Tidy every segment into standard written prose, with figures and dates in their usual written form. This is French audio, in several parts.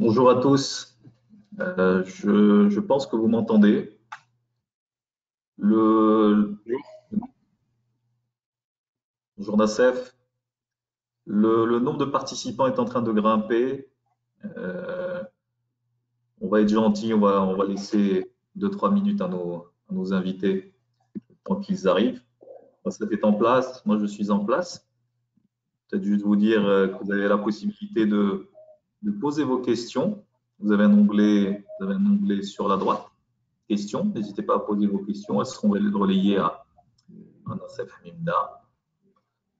Bonjour à tous. Je pense que vous m'entendez. Bonjour Nassef. Le nombre de participants est en train de grimper. Euh, on va être gentil, on va laisser 2-3 minutes à nos invités tant qu'ils arrivent. Nassef est en place, moi je suis en place. Peut-être juste vous dire que vous avez la possibilité de poser vos questions. Vous avez un onglet sur la droite, questions. N'hésitez pas à poser vos questions, elles seront relayées à Nassef Hamimda.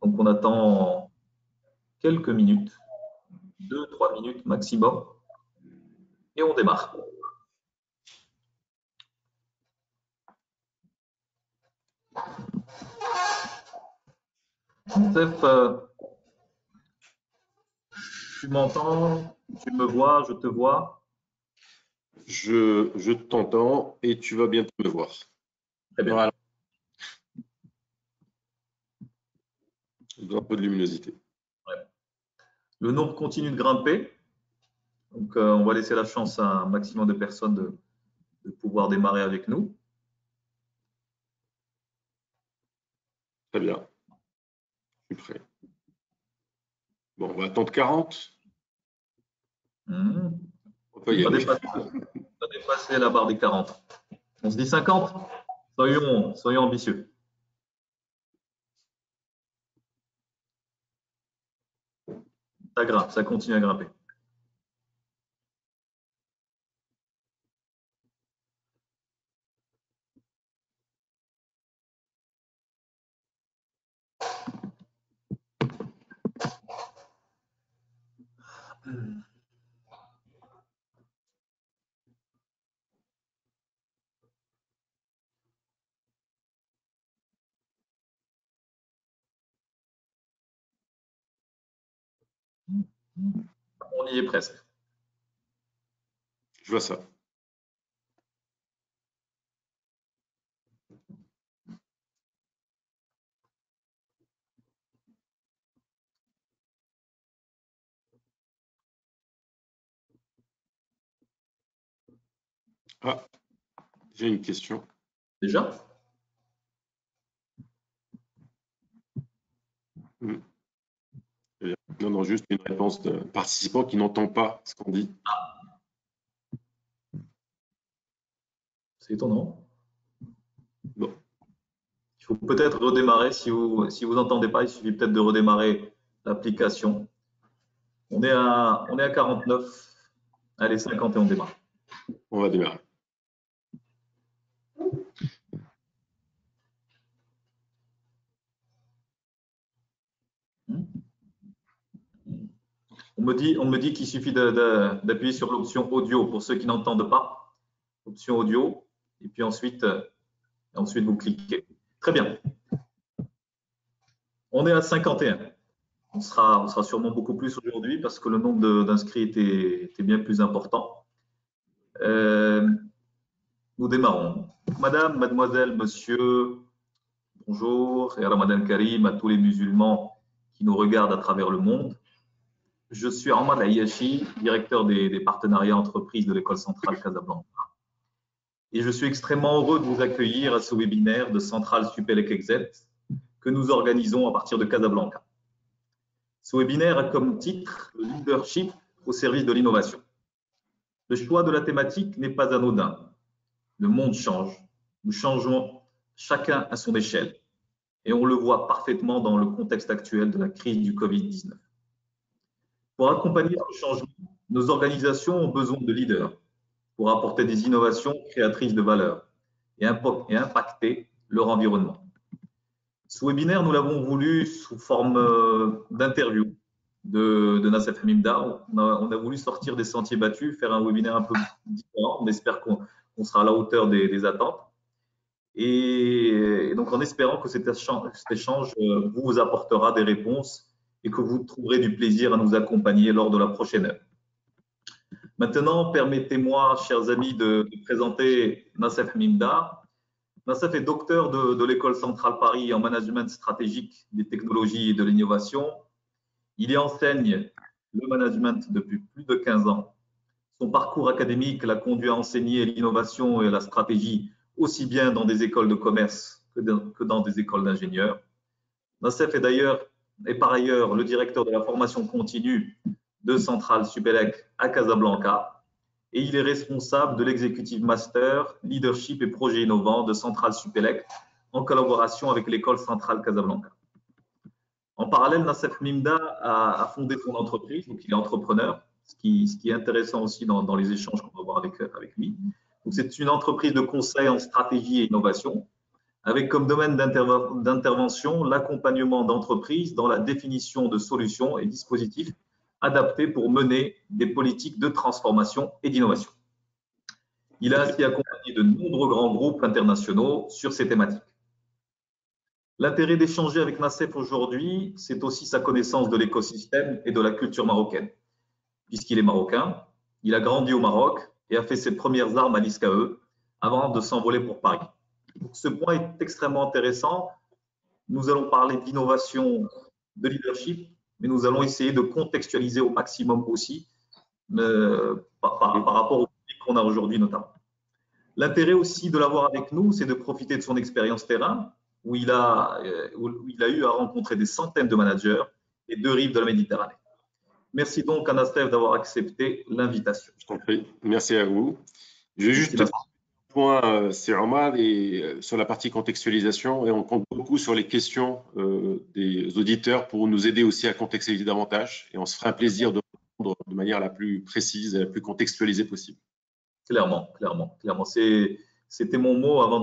Donc on attend quelques minutes, 2-3 minutes maximum, et on démarre. Steph, tu m'entends? Tu me vois? Je te vois? Je t'entends et tu vas bientôt me voir. Très bien. Voilà. Un peu de luminosité. Ouais. Le nombre continue de grimper. Donc, on va laisser la chance à un maximum de personnes de pouvoir démarrer avec nous. Très bien. Je suis prêt. Bon, on va attendre 40. On peut y aller. va dépasser la barre des 40. On se dit 50? Soyons ambitieux. Ça grimpe, ça continue à grimper. On y est presque. Je vois ça. Ah, j'ai une question. Déjà? Non, juste une réponse de participant qui n'entend pas ce qu'on dit. C'est étonnant. Bon. Il faut peut-être redémarrer. Si vous n'entendez pas, il suffit peut-être de redémarrer l'application. On est à 49. Allez, 50 et on démarre. On va démarrer. On me dit qu'il suffit d'appuyer sur l'option audio pour ceux qui n'entendent pas. Option audio. Et puis ensuite vous cliquez. Très bien. On est à 51. On sera sûrement beaucoup plus aujourd'hui parce que le nombre d'inscrits était bien plus important. Nous démarrons. Madame, mademoiselle, monsieur, bonjour et Ramadan Karim à tous les musulmans qui nous regardent à travers le monde. Je suis Ahmad Ayashi, directeur des partenariats entreprises de l'École centrale Casablanca. Et je suis extrêmement heureux de vous accueillir à ce webinaire de Centrale Supélec Exet que nous organisons à partir de Casablanca. Ce webinaire a comme titre le leadership au service de l'innovation. Le choix de la thématique n'est pas anodin. Le monde change. Nous changeons chacun à son échelle. Et on le voit parfaitement dans le contexte actuel de la crise du Covid-19. Pour accompagner ce changement, nos organisations ont besoin de leaders pour apporter des innovations créatrices de valeur et impacter leur environnement. Ce webinaire, nous l'avons voulu sous forme d'interview de Nassef Hamimda. On a voulu sortir des sentiers battus, faire un webinaire un peu différent. On espère qu'on sera à la hauteur des attentes. Et donc, en espérant que cet échange vous apportera des réponses et que vous trouverez du plaisir à nous accompagner lors de la prochaine heure. Maintenant, permettez-moi, chers amis, de présenter Nassef Hamimda. Nassef est docteur de l'École centrale Paris en management stratégique des technologies et de l'innovation. Il y enseigne le management depuis plus de 15 ans Son parcours académique l'a conduit à enseigner l'innovation et la stratégie aussi bien dans des écoles de commerce que dans des écoles d'ingénieurs. Nassef est par ailleurs le directeur de la formation continue de Centrale Supélec à Casablanca et il est responsable de l'executive master leadership et projets innovants de Centrale Supélec en collaboration avec l'école centrale Casablanca. En parallèle, Nassef Mimda a fondé son entreprise, donc il est entrepreneur, ce qui est intéressant aussi dans les échanges qu'on va avoir avec lui. C'est une entreprise de conseil en stratégie et innovation, avec comme domaine d'intervention l'accompagnement d'entreprises dans la définition de solutions et dispositifs adaptés pour mener des politiques de transformation et d'innovation. Il a ainsi accompagné de nombreux grands groupes internationaux sur ces thématiques. L'intérêt d'échanger avec Nassef aujourd'hui, c'est aussi sa connaissance de l'écosystème et de la culture marocaine. Puisqu'il est marocain, il a grandi au Maroc et a fait ses premières armes à l'ISCAE avant de s'envoler pour Paris. Donc, ce point est extrêmement intéressant. Nous allons parler d'innovation, de leadership, mais nous allons essayer de contextualiser au maximum aussi par rapport au public qu'on a aujourd'hui notamment. L'intérêt aussi de l'avoir avec nous, c'est de profiter de son expérience terrain, où il a eu à rencontrer des centaines de managers des deux rives de la Méditerranée. Merci donc à Nassef d'avoir accepté l'invitation. Je t'en prie, merci à vous. Je vais juste peut-être un point, c'est Omar, sur la partie contextualisation, et on compte beaucoup sur les questions des auditeurs pour nous aider aussi à contextualiser davantage, et on se fera un plaisir de répondre de manière la plus précise et la plus contextualisée possible. Clairement. C'était mon mot avant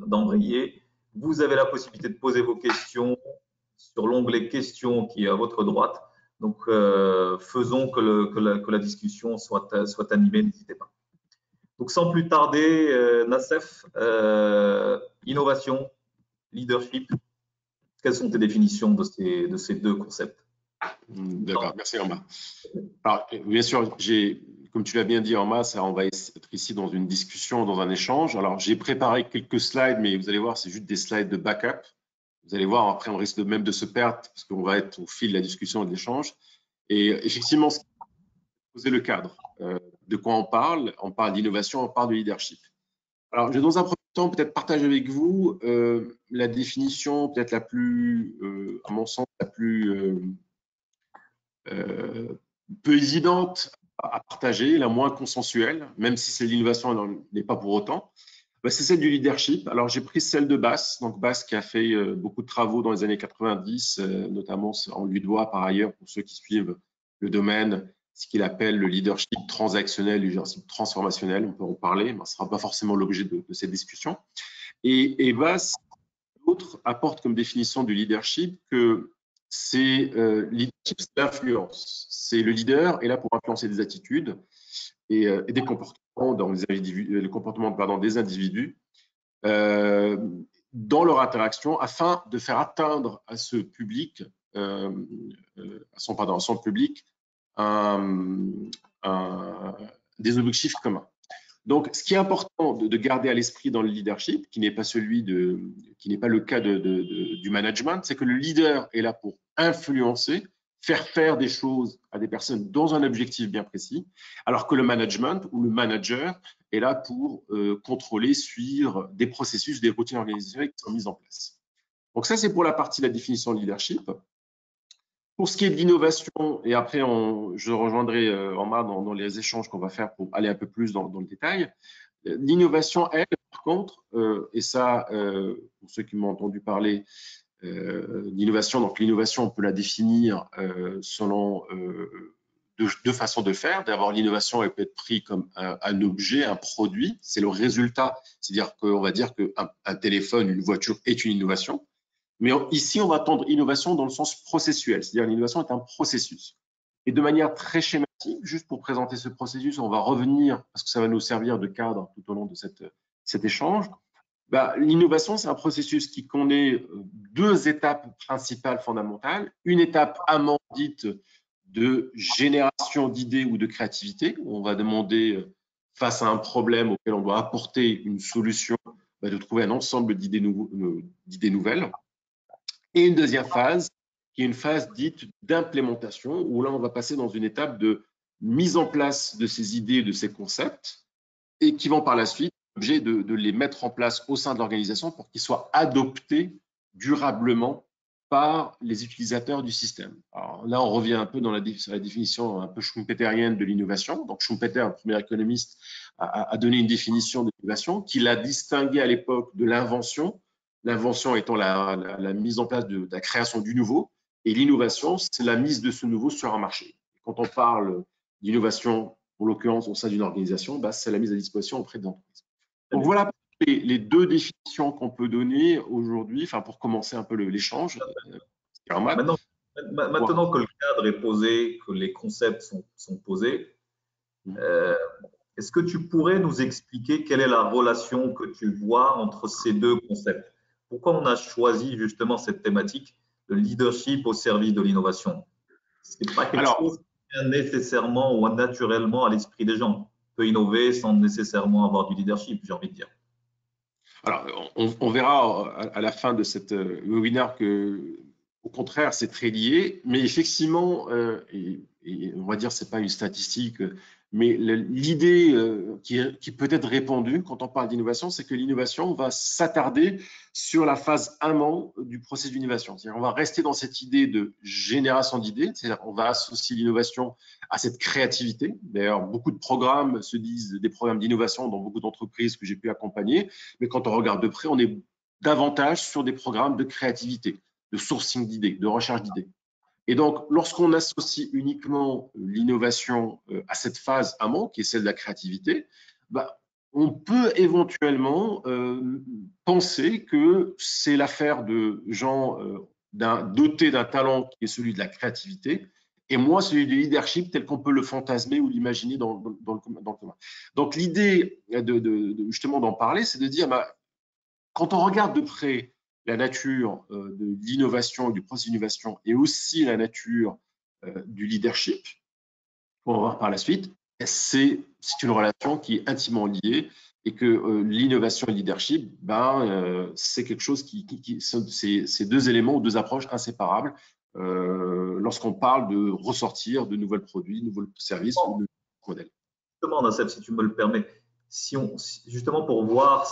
d'embrayer. Vous avez la possibilité de poser vos questions sur l'onglet questions qui est à votre droite. Donc, faisons que la discussion soit animée, n'hésitez pas. Donc, sans plus tarder, Nassef, innovation, leadership, quelles sont tes définitions de ces deux concepts? D'accord, merci Omar. Alors, bien sûr, comme tu l'as bien dit Omar, on va être ici dans une discussion, dans un échange. Alors, j'ai préparé quelques slides, mais vous allez voir, c'est juste des slides de backup. Vous allez voir, après, on risque même de se perdre parce qu'on va être au fil de la discussion et de l'échange. Et effectivement, poser le cadre. De quoi on parle d'innovation, on parle de leadership. Alors, je vais dans un premier temps peut-être partager avec vous la définition peut-être la plus, à mon sens, la plus peu évidente à partager, la moins consensuelle, même si c'est l'innovation, n'est pas pour autant. C'est celle du leadership. Alors, j'ai pris celle de Bass, donc Bass qui a fait beaucoup de travaux dans les années 90, notamment on lui doit par ailleurs, pour ceux qui suivent le domaine, ce qu'il appelle le leadership transactionnel, le leadership transformationnel. On peut en parler, mais ce ne sera pas forcément l'objet de cette discussion. Et Bass, l'autre, apporte comme définition du leadership que leadership, c'est l'influence. C'est le leader est là pour influencer des attitudes et des comportements des individus dans leur interaction afin de faire atteindre à ce public, à son public, des objectifs communs. Donc, ce qui est important de garder à l'esprit dans le leadership, qui n'est pas le cas du management, c'est que le leader est là pour influencer, faire des choses à des personnes dans un objectif bien précis, alors que le management ou le manager est là pour contrôler, suivre des processus, des routines organisationnelles qui sont mises en place. Donc ça, c'est pour la partie de la définition de leadership. Pour ce qui est de l'innovation, et après je rejoindrai Omar dans les échanges qu'on va faire pour aller un peu plus dans le détail. L'innovation, elle, par contre, et ça, pour ceux qui m'ont entendu parler d'innovation, donc l'innovation, on peut la définir selon deux façons de faire. D'abord, l'innovation, elle peut être prise comme un objet, un produit, c'est le résultat, c'est-à-dire qu'on va dire qu'un téléphone, une voiture est une innovation. Mais ici, on va entendre innovation dans le sens processuel, c'est-à-dire l'innovation est un processus. Et de manière très schématique, juste pour présenter ce processus, on va revenir, parce que ça va nous servir de cadre tout au long de cet échange. L'innovation, c'est un processus qui connaît deux étapes principales fondamentales. Une étape amont dite de génération d'idées ou de créativité, où on va demander, face à un problème auquel on doit apporter une solution, de trouver un ensemble d'idées nouvelles. Et une deuxième phase, qui est une phase dite d'implémentation, où là, on va passer dans une étape de mise en place de ces idées, de ces concepts, et qui vont par la suite objet de les mettre en place au sein de l'organisation pour qu'ils soient adoptés durablement par les utilisateurs du système. Alors là, on revient un peu sur la définition un peu schumpeterienne de l'innovation. Donc Schumpeter, le premier économiste, a donné une définition de l'innovation qu'il a distinguée à l'époque de l'invention, l'invention étant la mise en place de la création du nouveau, et l'innovation, c'est la mise de ce nouveau sur un marché. Quand on parle d'innovation, en l'occurrence au sein d'une organisation, c'est la mise à disposition auprès des entreprises. Donc voilà les deux définitions qu'on peut donner aujourd'hui, enfin pour commencer un peu l'échange. Maintenant que le cadre est posé, que les concepts sont posés, est-ce que tu pourrais nous expliquer quelle est la relation que tu vois entre ces deux concepts? Pourquoi on a choisi justement cette thématique, le leadership au service de l'innovation? Ce n'est pas quelque chose qui vient nécessairement ou naturellement à l'esprit des gens. On peut innover sans nécessairement avoir du leadership, j'ai envie de dire. Alors, on verra à la fin de cette webinaire que, au contraire, c'est très lié, mais effectivement, et on va dire c'est pas une statistique, mais l'idée qui peut être répandue quand on parle d'innovation, c'est que l'innovation va s'attarder sur la phase amont du processus d'innovation. C'est-à-dire on va rester dans cette idée de génération d'idées, c'est-à-dire on va associer l'innovation à cette créativité. D'ailleurs, beaucoup de programmes se disent des programmes d'innovation dans beaucoup d'entreprises que j'ai pu accompagner, mais quand on regarde de près, on est davantage sur des programmes de créativité, de sourcing d'idées, de recherche d'idées. Et donc, lorsqu'on associe uniquement l'innovation à cette phase amont, qui est celle de la créativité, on peut éventuellement penser que c'est l'affaire de gens dotés d'un talent qui est celui de la créativité, et moins celui du leadership tel qu'on peut le fantasmer ou l'imaginer dans le commun. Donc, l'idée justement d'en parler, c'est de dire, quand on regarde de près la nature de l'innovation, du processus d'innovation et aussi la nature du leadership, on va voir par la suite, c'est une relation qui est intimement liée et que l'innovation et le leadership, c'est quelque chose c'est deux éléments ou deux approches inséparables lorsqu'on parle de ressortir de nouveaux produits, de nouveaux services ou de nouveaux modèles. Justement, Nassef, si tu me le permets, justement pour voir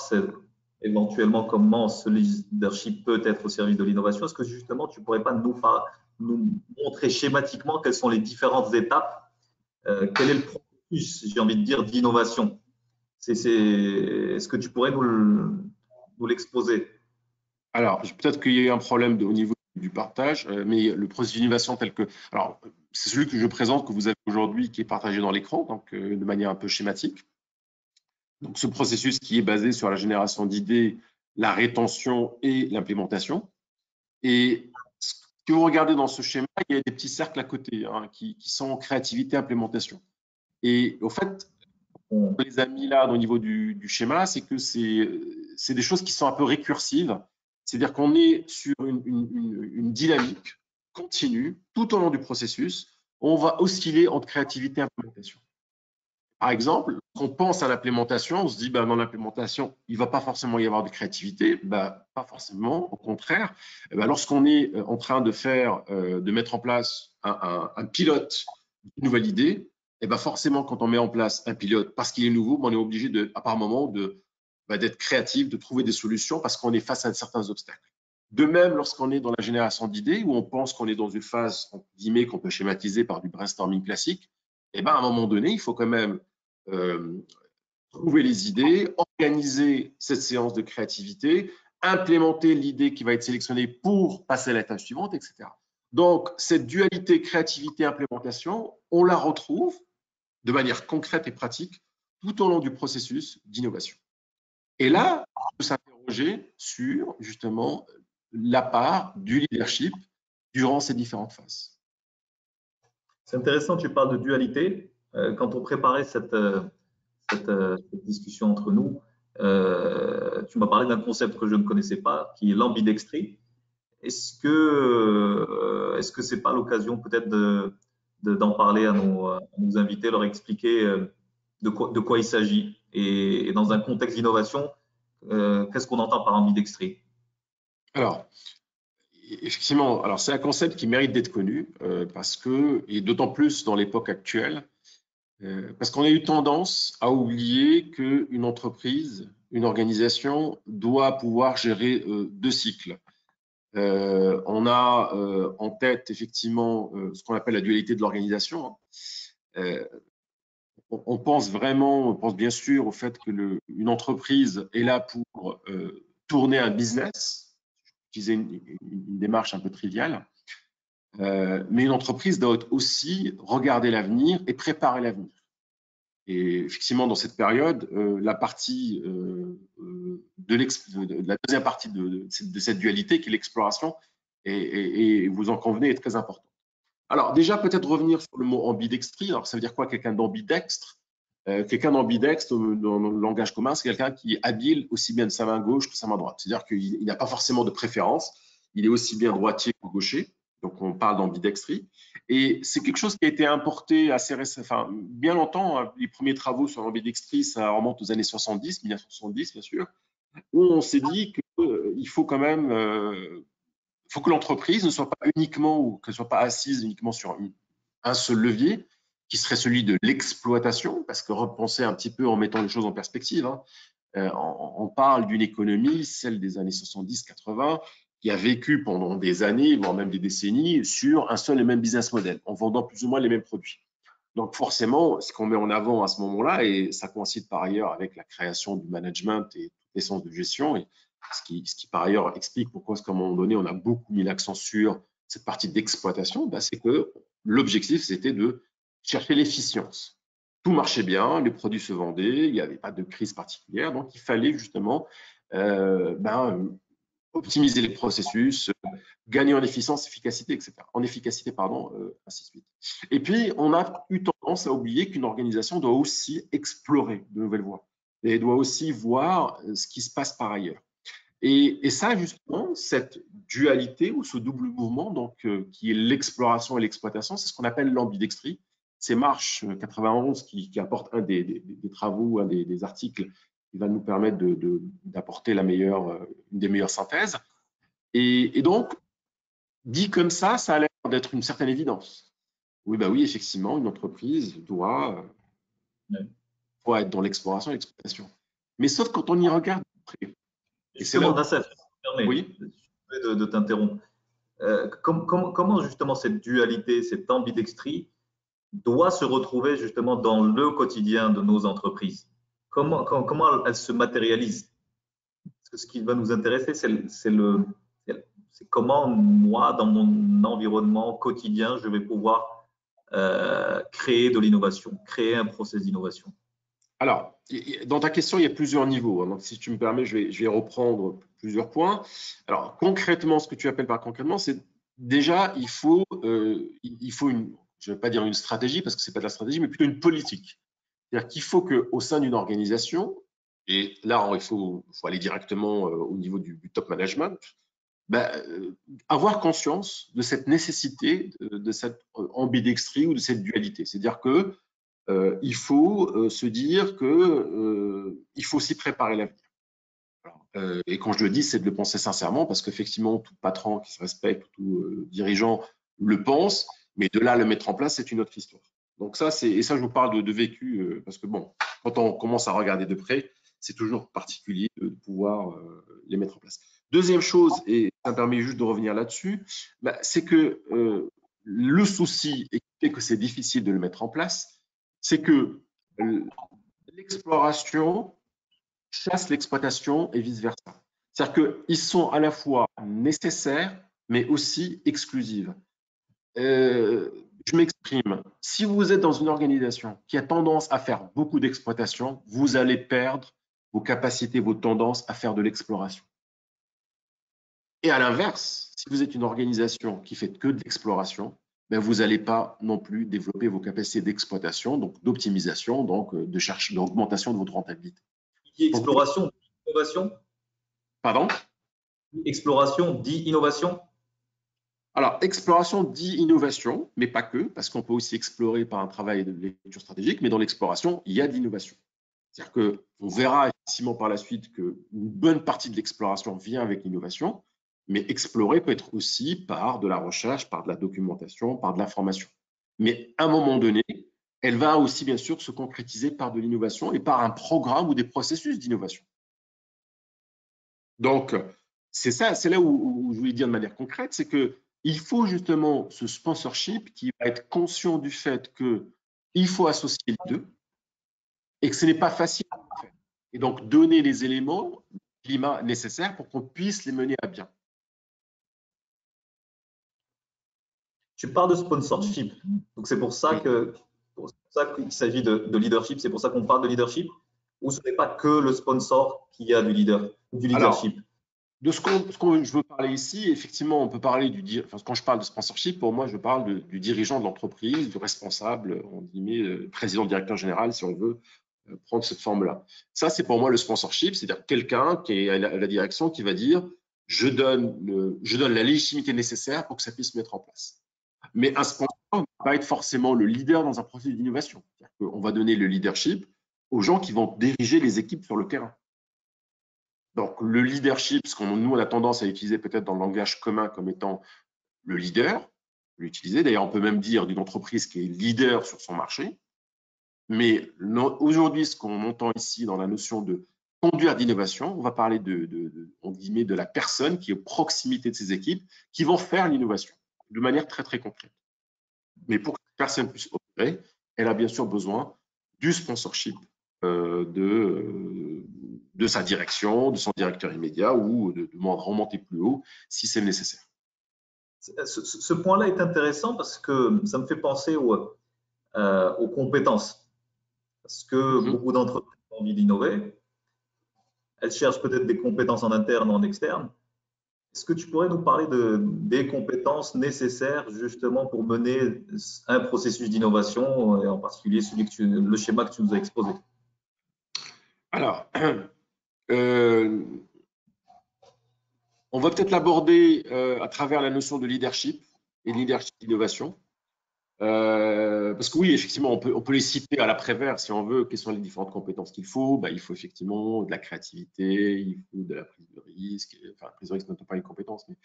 éventuellement comment ce leadership peut être au service de l'innovation, est-ce que justement tu ne pourrais pas nous montrer schématiquement quelles sont les différentes étapes, quel est le processus, j'ai envie de dire, d'innovation? Est-ce que tu pourrais nous l'exposer? Alors, peut-être qu'il y a eu un problème au niveau du partage, mais le processus d'innovation tel que… Alors, c'est celui que je présente, que vous avez aujourd'hui, qui est partagé dans l'écran, donc de manière un peu schématique. Donc, ce processus qui est basé sur la génération d'idées, la rétention et l'implémentation. Et ce que vous regardez dans ce schéma, il y a des petits cercles à côté qui sont créativité, implémentation. Et au fait, on les a mis là au niveau du schéma, c'est que c'est des choses qui sont un peu récursives. C'est-à-dire qu'on est sur une dynamique continue tout au long du processus. On va osciller entre créativité et implémentation. Par exemple, quand on pense à l'implémentation, on se dit dans l'implémentation, il ne va pas forcément y avoir de créativité. Pas forcément, au contraire. Lorsqu'on est en train de mettre en place un pilote d'une nouvelle idée, forcément, quand on met en place un pilote, parce qu'il est nouveau, on est obligé à par moment d'être créatif, de trouver des solutions parce qu'on est face à certains obstacles. De même, lorsqu'on est dans la génération d'idées, où on pense qu'on est dans une phase, entre guillemets, qu'on peut schématiser par du brainstorming classique, à un moment donné, il faut quand même trouver les idées, organiser cette séance de créativité, implémenter l'idée qui va être sélectionnée pour passer à l'étape suivante, etc. Donc, cette dualité créativité-implémentation, on la retrouve de manière concrète et pratique tout au long du processus d'innovation. Et là, on peut s'interroger sur justement la part du leadership durant ces différentes phases. C'est intéressant, tu parles de dualité. Quand on préparait cette discussion entre nous, tu m'as parlé d'un concept que je ne connaissais pas, qui est l'ambidextrie. Est-ce que c'est pas l'occasion peut-être d'en parler à nos invités, leur expliquer de quoi il s'agit et dans un contexte d'innovation, qu'est-ce qu'on entend par ambidextrie? Alors, effectivement, c'est un concept qui mérite d'être connu parce que, et d'autant plus dans l'époque actuelle, Parce qu'on a eu tendance à oublier qu'une entreprise, une organisation doit pouvoir gérer 2 cycles. On a en tête effectivement ce qu'on appelle la dualité de l'organisation. On pense bien sûr au fait que une entreprise est là pour tourner un business, utiliser une démarche un peu triviale, mais une entreprise doit aussi regarder l'avenir et préparer l'avenir. Et effectivement, dans cette période, la partie la deuxième partie de cette dualité, qui est l'exploration, et vous en convenez, est très importante. Alors déjà, peut-être revenir sur le mot ambidextrie. Alors ça veut dire quoi, quelqu'un d'ambidextre? Quelqu'un d'ambidextre, dans le langage commun, c'est quelqu'un qui est habile aussi bien de sa main gauche que de sa main droite. C'est-à-dire qu'il n'a pas forcément de préférence. Il est aussi bien droitier que gaucher. Donc on parle d'ambidextrie. Et c'est quelque chose qui a été importé assez récemment, enfin, bien longtemps. Hein. Les premiers travaux sur l'ambidextrie, ça remonte aux années 70, 1970 bien sûr, où on s'est dit qu'il faut quand même faut que l'entreprise ne soit pas uniquement ou qu'elle ne soit pas assise uniquement sur un seul levier, qui serait celui de l'exploitation, parce que repenser un petit peu en mettant les choses en perspective, hein, on parle d'une économie, celle des années 70-80, qui a vécu pendant des années, voire même des décennies, sur un seul et même business model, en vendant plus ou moins les mêmes produits. Donc forcément, ce qu'on met en avant à ce moment-là, et ça coïncide par ailleurs avec la création du management et l'essence de gestion, et ce qui par ailleurs explique pourquoi, à un moment donné, on a beaucoup mis l'accent sur cette partie d'exploitation, c'est que l'objectif, c'était de chercher l'efficience. Tout marchait bien, les produits se vendaient, il n'y avait pas de crise particulière, donc il fallait justement optimiser les processus, gagner en efficience, efficacité, etc. En efficacité, pardon, ainsi de suite. Et puis, on a eu tendance à oublier qu'une organisation doit aussi explorer de nouvelles voies et doit aussi voir ce qui se passe par ailleurs. Et ça, justement, cette dualité ou ce double mouvement, donc, qui est l'exploration et l'exploitation, c'est ce qu'on appelle l'ambidextrie. C'est Marsh 91 qui apporte un des travaux, un des articles qui va nous permettre d'apporter une des meilleures synthèses. Et donc, dit comme ça a l'air d'être une certaine évidence. Oui, oui, effectivement, une entreprise doit être dans l'exploration et l'exploitation. Mais sauf quand on y regarde près. Justement, Nassef, oui, de t'interrompre. Comment justement cette dualité, cette ambidextrie doit se retrouver justement dans le quotidien de nos entreprises? Comment elle se matérialise? Parce que ce qui va nous intéresser, c'est comment moi, dans mon environnement quotidien, je vais pouvoir créer de l'innovation, créer un process d'innovation. Alors, dans ta question, il y a plusieurs niveaux. Donc, si tu me permets, je vais reprendre plusieurs points. Alors, concrètement, ce que tu appelles par concrètement, c'est déjà, il faut une, je ne vais pas dire une stratégie, parce que ce n'est pas de la stratégie, mais plutôt une politique. C'est-à-dire qu'il faut qu'au sein d'une organisation, et là, il faut aller directement au niveau du top management, avoir conscience de cette nécessité, de cette ambidextrie ou de cette dualité. C'est-à-dire que il faut se dire qu'il faut aussi préparer l'avenir. Et quand je le dis, c'est de le penser sincèrement, parce qu'effectivement, tout patron qui se respecte, tout dirigeant le pense, mais de là à le mettre en place, c'est une autre histoire. Donc ça, et ça, je vous parle de vécu, parce que bon, quand on commence à regarder de près, c'est toujours particulier de pouvoir les mettre en place. Deuxième chose, et ça me permet juste de revenir là-dessus, c'est que le souci, et qui fait que c'est difficile de le mettre en place, c'est que l'exploration chasse l'exploitation et vice-versa. C'est-à-dire qu'ils sont à la fois nécessaires, mais aussi exclusives. Je m'exprime. Si vous êtes dans une organisation qui a tendance à faire beaucoup d'exploitation, vous allez perdre vos capacités, vos tendances à faire de l'exploration. Et à l'inverse, si vous êtes une organisation qui fait que de l'exploration, vous n'allez pas non plus développer vos capacités d'exploitation, donc d'optimisation, donc d'augmentation de votre rentabilité. Exploration, innovation. Pardon? Exploration dit innovation. Alors, exploration dit innovation, mais pas que, parce qu'on peut aussi explorer par un travail de lecture stratégique, mais dans l'exploration, il y a de l'innovation. C'est-à-dire qu'on verra effectivement par la suite qu'une bonne partie de l'exploration vient avec l'innovation, mais explorer peut être aussi par de la recherche, par de la documentation, par de l'information. Mais à un moment donné, elle va aussi bien sûr se concrétiser par de l'innovation et par un programme ou des processus d'innovation. Donc, c'est là où je voulais dire de manière concrète, c'est qu'il faut justement ce sponsorship qui va être conscient du fait qu'il faut associer les deux et que ce n'est pas facile à faire. Et donc, donner les éléments, le climat nécessaire pour qu'on puisse les mener à bien. Tu parles de sponsorship. Donc, c'est pour ça qu'il s'agit de leadership. C'est pour ça qu'on parle de leadership. Ou ce n'est pas que le sponsor qui a du leadership? Alors, de ce que je veux parler ici, effectivement, on peut parler quand je parle de sponsorship, pour moi, je parle du dirigeant de l'entreprise, du responsable, on dit président, directeur général, si on veut prendre cette forme-là. Ça, c'est pour moi le sponsorship, c'est-à-dire quelqu'un qui est à la direction qui va dire je donne la légitimité nécessaire pour que ça puisse se mettre en place. Mais un sponsor ne va pas être forcément le leader dans un processus d'innovation. On va donner le leadership aux gens qui vont diriger les équipes sur le terrain. Donc, le leadership, ce qu'on nous, on a tendance à utiliser peut-être dans le langage commun comme étant le leader, l'utiliser. D'ailleurs, on peut même dire d'une entreprise qui est leader sur son marché. Mais aujourd'hui, ce qu'on entend ici dans la notion de conduire d'innovation, on va parler de la personne qui est aux proximité de ses équipes, qui vont faire l'innovation de manière très, très concrète. Mais pour que cette personne puisse opérer, elle a bien sûr besoin du sponsorship de sa direction, de son directeur immédiat ou de remonter plus haut si c'est nécessaire. Ce point-là est intéressant parce que ça me fait penser aux compétences. Parce que beaucoup d'entreprises ont envie d'innover. Elles cherchent peut-être des compétences en interne ou en externe. Est-ce que tu pourrais nous parler des compétences nécessaires justement pour mener un processus d'innovation, et en particulier le schéma que tu nous as exposé? Alors, on va peut-être l'aborder à travers la notion de leadership et de leadership d'innovation. Parce que oui, effectivement, on peut les citer à l'après-vert si on veut. Quelles sont les différentes compétences qu'il faut? Il faut effectivement de la créativité, il faut de la prise de risque. Enfin, la prise de risque n'est pas une compétence, mais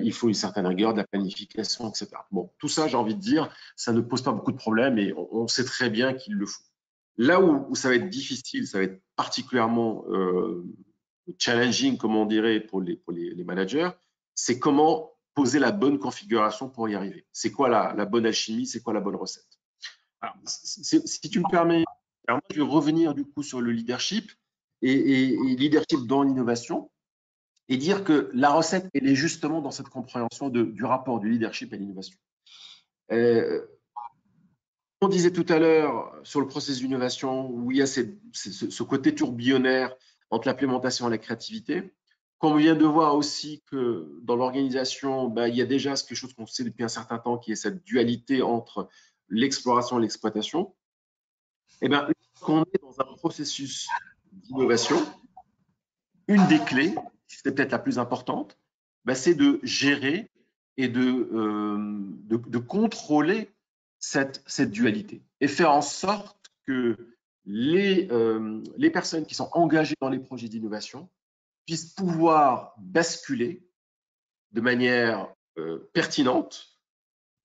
il faut une certaine rigueur, de la planification, etc. Bon, tout ça, j'ai envie de dire, ça ne pose pas beaucoup de problèmes et on sait très bien qu'il le faut. Là où ça va être difficile, ça va être particulièrement challenging, comme on dirait, pour les managers, c'est comment poser la bonne configuration pour y arriver. C'est quoi la bonne alchimie, c'est quoi la bonne recette? Alors, si tu me permets, alors moi, je vais revenir du coup sur le leadership et leadership dans l'innovation et dire que la recette, elle est justement dans cette compréhension du rapport du leadership et l'innovation. On disait tout à l'heure sur le processus d'innovation où il y a ce côté tourbillonnaire entre l'implémentation et la créativité. Qu'on vient de voir aussi que dans l'organisation, il y a déjà quelque chose qu'on sait depuis un certain temps qui est cette dualité entre l'exploration et l'exploitation. Et bien, quand on est dans un processus d'innovation, une des clés, c'est peut-être la plus importante, c'est de gérer et de contrôler cette dualité et faire en sorte que les personnes qui sont engagées dans les projets d'innovation puissent pouvoir basculer de manière pertinente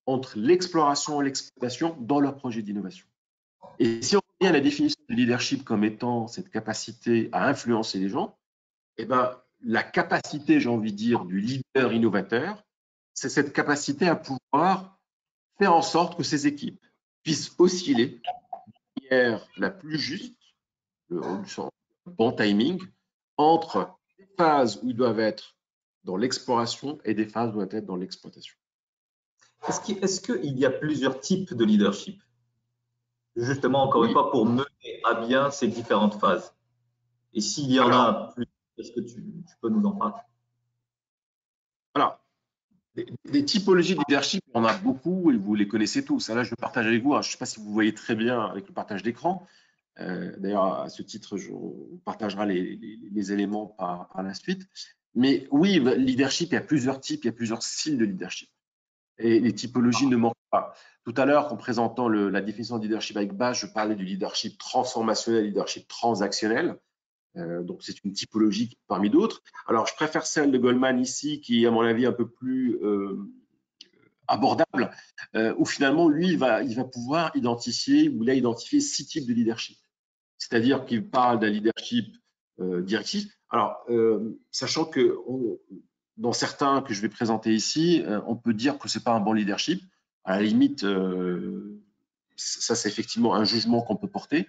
entre l'exploration et l'exploitation dans leur projet d'innovation. Et si on revient à la définition du leadership comme étant cette capacité à influencer les gens, la capacité, j'ai envie de dire, du leader innovateur, c'est cette capacité à pouvoir faire en sorte que ces équipes puissent osciller de manière la plus juste, le bon timing, entre des phases où ils doivent être dans l'exploration et des phases où ils doivent être dans l'exploitation. Est-ce qu'il y a plusieurs types de leadership? Justement, encore une fois, pour mener à bien ces différentes phases. Et s'il y en a plus, est-ce que tu peux nous en parler? Alors, des typologies de leadership, on en a beaucoup et vous les connaissez tous. Là, je le partage avec vous. Alors, je ne sais pas si vous voyez très bien avec le partage d'écran. D'ailleurs, à ce titre, on partagera les éléments par la suite. Mais oui, leadership, il y a plusieurs types, il y a plusieurs styles de leadership. Et les typologies ne manquent pas. Tout à l'heure, en présentant la définition de leadership avec Bas, je parlais du leadership transformationnel, leadership transactionnel. Donc, c'est une typologie parmi d'autres. Alors, je préfère celle de Goldman ici, qui est, à mon avis, un peu plus abordable, où finalement, lui, il va pouvoir identifier, ou il a identifié 6 types de leadership. C'est-à-dire qu'il parle d'un leadership directif. Alors, sachant que dans certains que je vais présenter ici, on peut dire que ce n'est pas un bon leadership. À la limite, ça, c'est effectivement un jugement qu'on peut porter.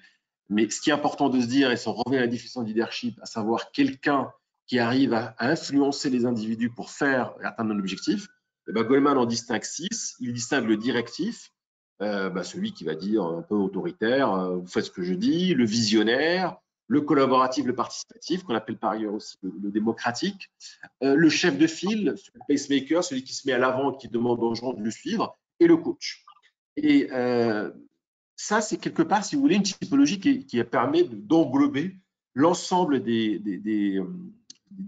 Mais ce qui est important de se dire, et si on revient à la définition de leadership, à savoir quelqu'un qui arrive à influencer les individus pour faire atteindre un objectif, et ben Goleman en distingue 6. Il distingue le directif, celui qui va dire un peu autoritaire, vous faites ce que je dis, le visionnaire, le collaboratif, le participatif, qu'on appelle par ailleurs aussi le démocratique, le chef de file, le pacemaker, celui qui se met à l'avant et qui demande aux gens de le suivre, et le coach. Et ça, c'est quelque part, si vous voulez, une typologie qui permet d'englober l'ensemble des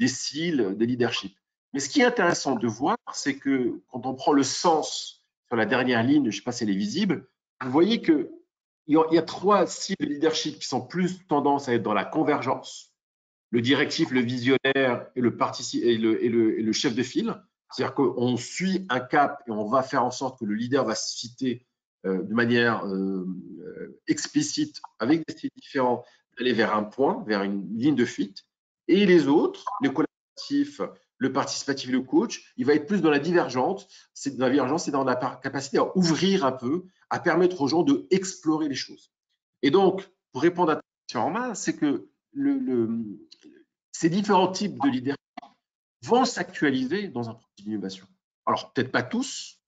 styles de leadership. Mais ce qui est intéressant de voir, c'est que quand on prend le sens sur la dernière ligne, je ne sais pas si elle est visible, vous voyez qu'il y a 3 styles de leadership qui sont plus tendance à être dans la convergence. Le directif, le visionnaire et le chef de file. C'est-à-dire qu'on suit un cap et on va faire en sorte que le leader va se citer de manière explicite, avec des styles différents, d'aller vers un point, vers une ligne de fuite. Et les autres, le collaboratif, le participatif, le coach, il va être plus dans la divergence. C'est dans la capacité à ouvrir un peu, à permettre aux gens d'explorer les choses. Et donc, pour répondre à ta question, Romain, c'est que ces différents types de leadership vont s'actualiser dans un processus d'innovation. Alors, peut-être pas tous,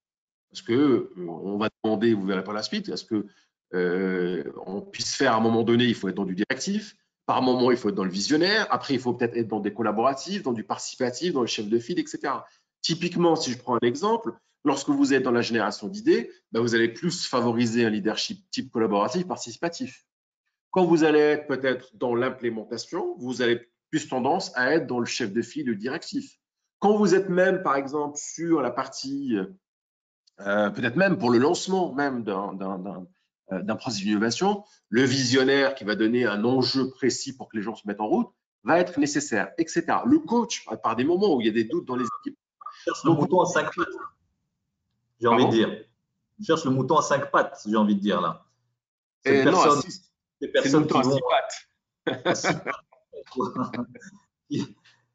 parce qu'on va demander, vous verrez par la suite, est-ce qu'on puisse faire à un moment donné, il faut être dans du directif, par moment, il faut être dans le visionnaire, après, il faut peut-être être dans des collaboratifs, dans du participatif, dans le chef de file, etc. Typiquement, si je prends un exemple, lorsque vous êtes dans la génération d'idées, vous allez plus favoriser un leadership type collaboratif, participatif. Quand vous allez être peut-être dans l'implémentation, vous avez plus tendance à être dans le chef de file, le directif. Quand vous êtes même, par exemple, sur la partie peut-être même pour le lancement même d'un processus d'innovation, le visionnaire qui va donner un enjeu précis pour que les gens se mettent en route va être nécessaire, etc. Le coach, par des moments où il y a des doutes dans les équipes. Cherche le mouton à 5 pattes, j'ai envie de dire. On cherche le mouton à 5 pattes, j'ai envie de dire là. C'est des personnes qui vont à 6 pattes.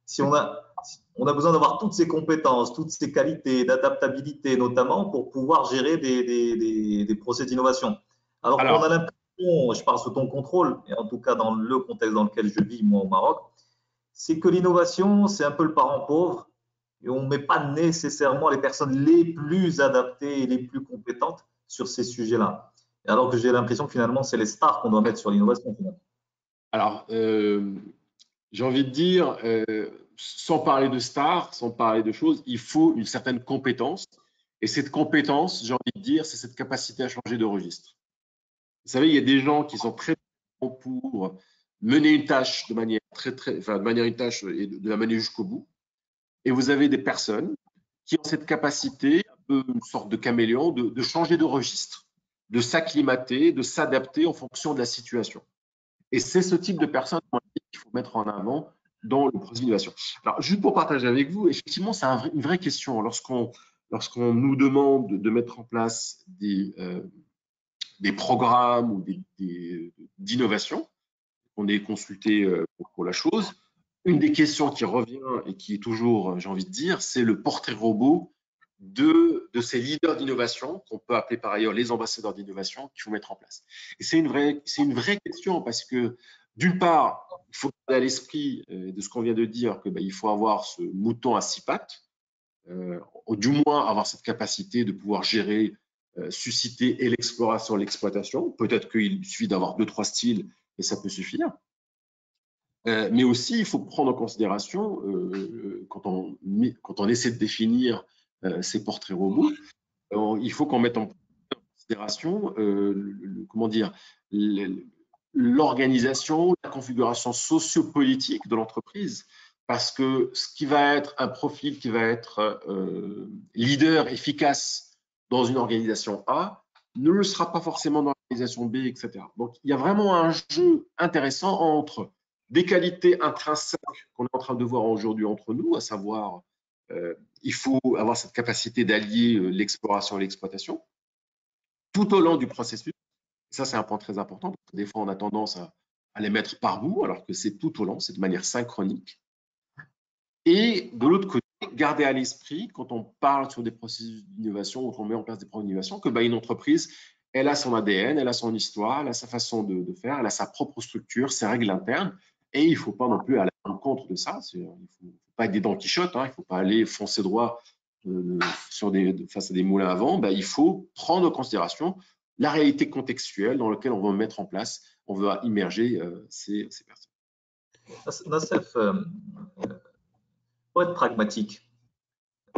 Si on a besoin d'avoir toutes ces compétences, toutes ces qualités d'adaptabilité notamment pour pouvoir gérer des procès d'innovation. Alors qu'on a l'impression, je parle sous ton contrôle, et en tout cas dans le contexte dans lequel je vis moi au Maroc, c'est que l'innovation, c'est un peu le parent pauvre et on ne met pas nécessairement les personnes les plus adaptées et les plus compétentes sur ces sujets-là. Alors que j'ai l'impression que finalement, c'est les stars qu'on doit mettre sur l'innovation. Alors, j'ai envie de dire, sans parler de stars, sans parler de choses, il faut une certaine compétence. Et cette compétence, j'ai envie de dire, c'est cette capacité à changer de registre. Vous savez, il y a des gens qui sont très bons pour mener une tâche de manière une tâche et de la mener jusqu'au bout. Et vous avez des personnes qui ont cette capacité, un peu une sorte de caméléon, de changer de registre, de s'acclimater, de s'adapter en fonction de la situation. Et c'est ce type de personnes qu'il faut mettre en avant dans le processus d'innovation. Alors, juste pour partager avec vous, effectivement, c'est une vraie question. Lorsqu'on nous demande de mettre en place des programmes ou d'innovation, on est consulté pour la chose, une des questions qui revient et qui est toujours, j'ai envie de dire, c'est le portrait robot de ces leaders d'innovation, qu'on peut appeler par ailleurs les ambassadeurs d'innovation, qu'il faut mettre en place. Et c'est une vraie question parce que, d'une part, il faut garder à l'esprit de ce qu'on vient de dire qu'il faut avoir ce mouton à 6 pattes, du moins avoir cette capacité de pouvoir gérer, susciter et l'exploration, l'exploitation. Peut-être qu'il suffit d'avoir 2-3 styles et ça peut suffire. Mais aussi, il faut prendre en considération, quand on essaie de définir ces portraits robots, il faut qu'on mette en considération l'organisation, la configuration sociopolitique de l'entreprise. Parce que ce qui va être un profil qui va être leader efficace dans une organisation A ne le sera pas forcément dans l'organisation B, etc. Donc, il y a vraiment un jeu intéressant entre des qualités intrinsèques qu'on est en train de voir aujourd'hui entre nous, à savoir il faut avoir cette capacité d'allier l'exploration et l'exploitation tout au long du processus. Ça, c'est un point très important. Des fois, on a tendance à les mettre par bout, alors que c'est tout au long, c'est de manière synchronique. Et de l'autre côté, garder à l'esprit, quand on parle sur des processus d'innovation, quand on met en place des programmes d'innovation, que une entreprise, elle a son ADN, elle a son histoire, elle a sa façon de faire, elle a sa propre structure, ses règles internes, et il ne faut pas non plus aller à l'encontre de ça. Il ne faut pas être des Don Quichotte, hein, il ne faut pas aller foncer droit face à des moulins à vent. Il faut prendre en considération la réalité contextuelle dans laquelle on va mettre en place, on va immerger ces personnes. Nassef, pour être pragmatique,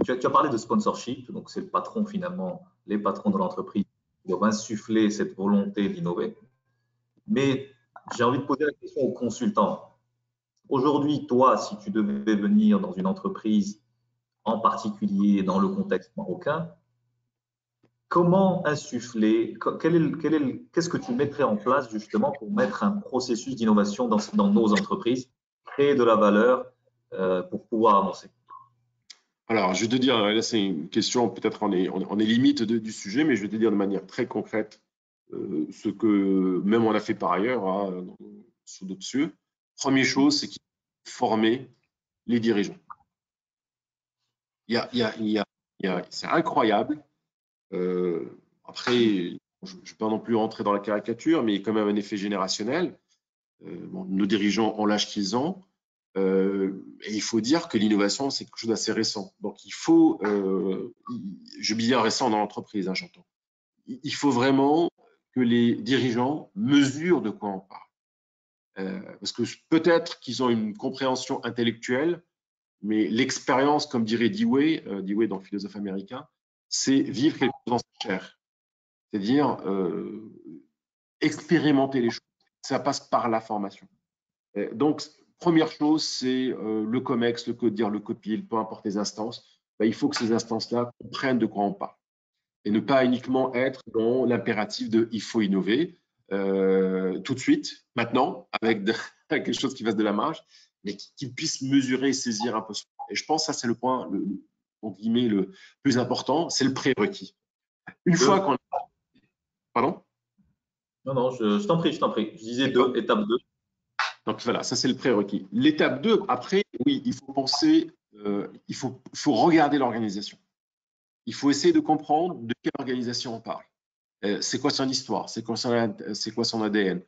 tu as parlé de sponsorship, donc c'est le patron finalement, les patrons de l'entreprise qui doivent insuffler cette volonté d'innover. Mais j'ai envie de poser la question aux consultants. Aujourd'hui, toi, si tu devais venir dans une entreprise, en particulier dans le contexte marocain, comment insuffler, qu'est-ce que tu mettrais en place justement pour mettre un processus d'innovation dans nos entreprises, créer de la valeur pour pouvoir avancer? Alors, je vais te dire, là c'est une question, peut-être on est limite du sujet, mais je vais te dire de manière très concrète ce que même on a fait par ailleurs hein, sous d'autres cieux. Première chose, c'est qu'il faut former les dirigeants. C'est incroyable. Après, je ne vais pas non plus rentrer dans la caricature, mais il y a quand même un effet générationnel. Nos dirigeants ont l'âge qu'ils ont. Et il faut dire que l'innovation, c'est quelque chose d'assez récent. Donc, il faut, je dis bien récent dans l'entreprise, hein, j'entends. Il faut vraiment que les dirigeants mesurent de quoi on parle. Parce que peut-être qu'ils ont une compréhension intellectuelle, mais l'expérience, comme dirait Dewey, donc philosophe américain, c'est vivre quelque chose dans sa chair. C'est-à-dire expérimenter les choses. Ça passe par la formation. Donc, première chose, c'est le COMEX, le CODIR, le COPIL, peu importe les instances. Il faut que ces instances-là comprennent de quoi on parle et ne pas uniquement être dans l'impératif de il faut innover tout de suite, maintenant, avec quelque chose qui fasse de la marge, mais qu'ils puissent mesurer et saisir un peu. Et je pense que ça, c'est le point, le plus important, c'est le prérequis. Une fois qu'on a… Pardon? Non, je t'en prie, je t'en prie. Je disais étape 2. Donc voilà, ça c'est le prérequis. L'étape 2, après, oui, il faut penser, il faut regarder l'organisation. Il faut essayer de comprendre de quelle organisation on parle. C'est quoi son histoire? C'est quoi son ADN?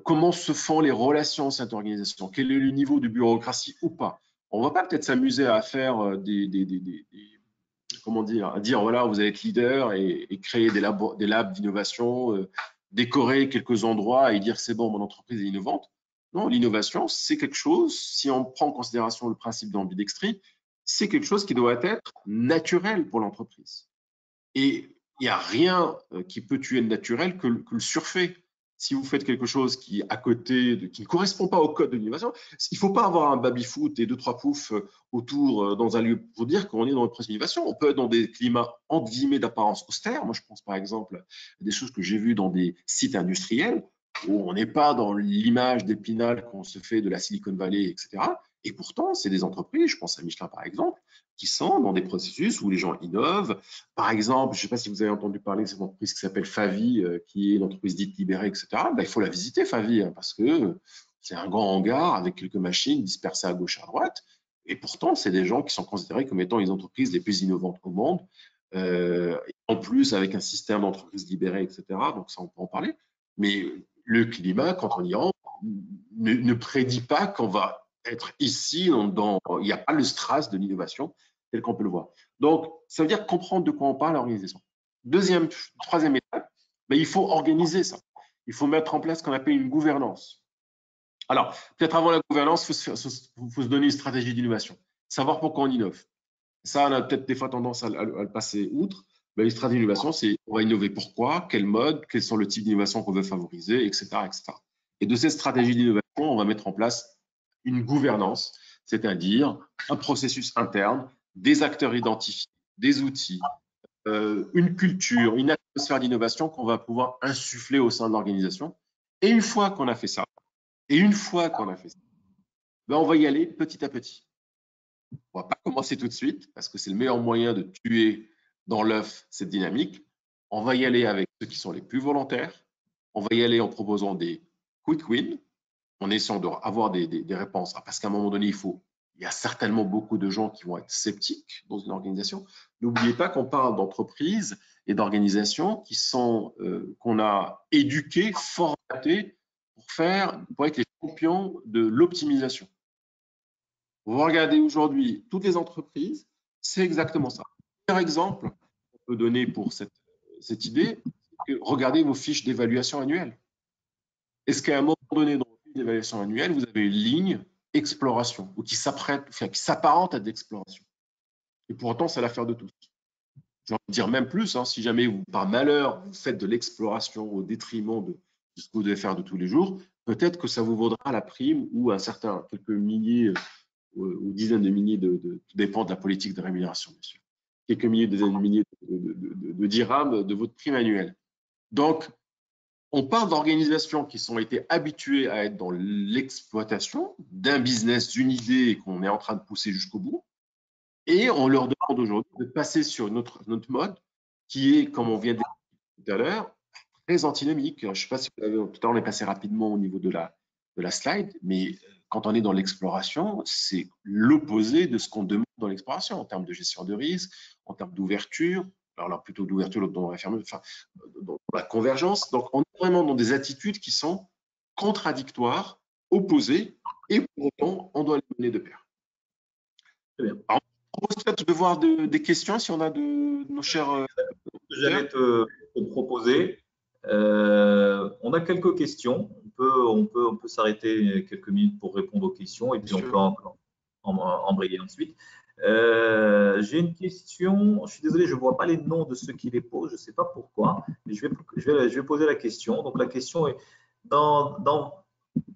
Comment se font les relations dans cette organisation? Quel est le niveau de bureaucratie ou pas? On ne va pas peut-être s'amuser à faire comment dire, à dire voilà, vous allez être leader et créer des labs d'innovation, décorer quelques endroits et dire c'est bon, mon entreprise est innovante. Non, l'innovation, c'est quelque chose, si on prend en considération le principe d'ambidextrie, c'est quelque chose qui doit être naturel pour l'entreprise. Et il n'y a rien qui peut tuer le naturel que le surfait. Si vous faites quelque chose qui est à côté, qui ne correspond pas au code de l'innovation, il ne faut pas avoir un baby-foot et 2-3 poufs autour dans un lieu pour dire qu'on est dans le processus d'innovation. On peut être dans des climats entre guillemets d'apparence austère. Moi, je pense par exemple à des choses que j'ai vues dans des sites industriels où on n'est pas dans l'image d'Épinal qu'on se fait de la Silicon Valley, etc. Et pourtant, c'est des entreprises, je pense à Michelin par exemple, qui sont dans des processus où les gens innovent. Par exemple, je ne sais pas si vous avez entendu parler de cette entreprise qui s'appelle Favi, qui est une entreprise dite libérée, etc. Il faut la visiter, Favi, hein, parce que c'est un grand hangar avec quelques machines dispersées à gauche et à droite. Et pourtant, c'est des gens qui sont considérés comme étant les entreprises les plus innovantes au monde. En plus, avec un système d'entreprise libérée, etc. Donc ça, on peut en parler. Mais le climat, quand on y rentre, ne prédit pas qu'on va être ici, il n'y a pas le strass de l'innovation tel qu'on peut le voir. Donc, ça veut dire comprendre de quoi on parle à l'organisation. Troisième étape, il faut organiser ça. Il faut mettre en place ce qu'on appelle une gouvernance. Alors, peut-être avant la gouvernance, il faut se donner une stratégie d'innovation, savoir pourquoi on innove. Ça, on a peut-être des fois tendance à le passer outre. Une stratégie d'innovation, c'est on va innover pourquoi, quel mode, quels sont le type d'innovation qu'on veut favoriser, etc., etc. Et de cette stratégie d'innovation, on va mettre en place une gouvernance, c'est-à-dire un processus interne, des acteurs identifiés, des outils, une culture, une atmosphère d'innovation qu'on va pouvoir insuffler au sein de l'organisation. Et une fois qu'on a fait ça, on va y aller petit à petit. On ne va pas commencer tout de suite parce que c'est le meilleur moyen de tuer dans l'œuf cette dynamique. On va y aller avec ceux qui sont les plus volontaires. On va y aller en proposant des quick wins, en essayant d'avoir des réponses. Parce qu'à un moment donné, il y a certainement beaucoup de gens qui vont être sceptiques dans une organisation. N'oubliez pas qu'on parle d'entreprises et d'organisations qui sont qu'on a éduquées, formatées pour être les champions de l'optimisation. Vous regardez aujourd'hui toutes les entreprises, c'est exactement ça. Un exemple qu'on peut donner pour cette idée, c'est que regardez vos fiches d'évaluation annuelle. Est-ce qu'à un moment donné, dans vos fiches d'évaluation annuelle, vous avez une ligne exploration ou qui s'apparente à de l'exploration? Et pour autant, c'est l'affaire de tous. J'ai envie de dire même plus, hein, si jamais vous, par malheur, vous faites de l'exploration au détriment de ce que vous devez faire de tous les jours, peut-être que ça vous vaudra la prime ou quelques milliers ou dizaines de milliers tout dépend de la politique de rémunération, bien sûr. Quelques milliers, dizaines de milliers de dirhams de votre prime annuelle. Donc, on parle d'organisations qui ont été habituées à être dans l'exploitation d'un business, d'une idée qu'on est en train de pousser jusqu'au bout. Et on leur demande aujourd'hui de passer sur notre mode qui est, comme on vient de dire tout à l'heure, très antinomique. Je ne sais pas si vous avez, tout à l'heure, on est passé rapidement au niveau de la slide, mais quand on est dans l'exploration, c'est l'opposé de ce qu'on demande dans l'exploration en termes de gestion de risque, en termes d'ouverture. Alors là, plutôt d'ouverture, l'autre dans la fermeture, enfin, dans la convergence. Donc, on est vraiment dans des attitudes qui sont contradictoires, opposées, et pour autant, on doit les mener de pair. Très bien. Alors, on propose peut-être de voir des questions si on a de nos chers. J'allais te proposer. On a quelques questions. On peut s'arrêter quelques minutes pour répondre aux questions et puis on peut embrayer ensuite. J'ai une question. Je suis désolé, je ne vois pas les noms de ceux qui les posent. Je ne sais pas pourquoi, mais je vais poser la question. Donc la question est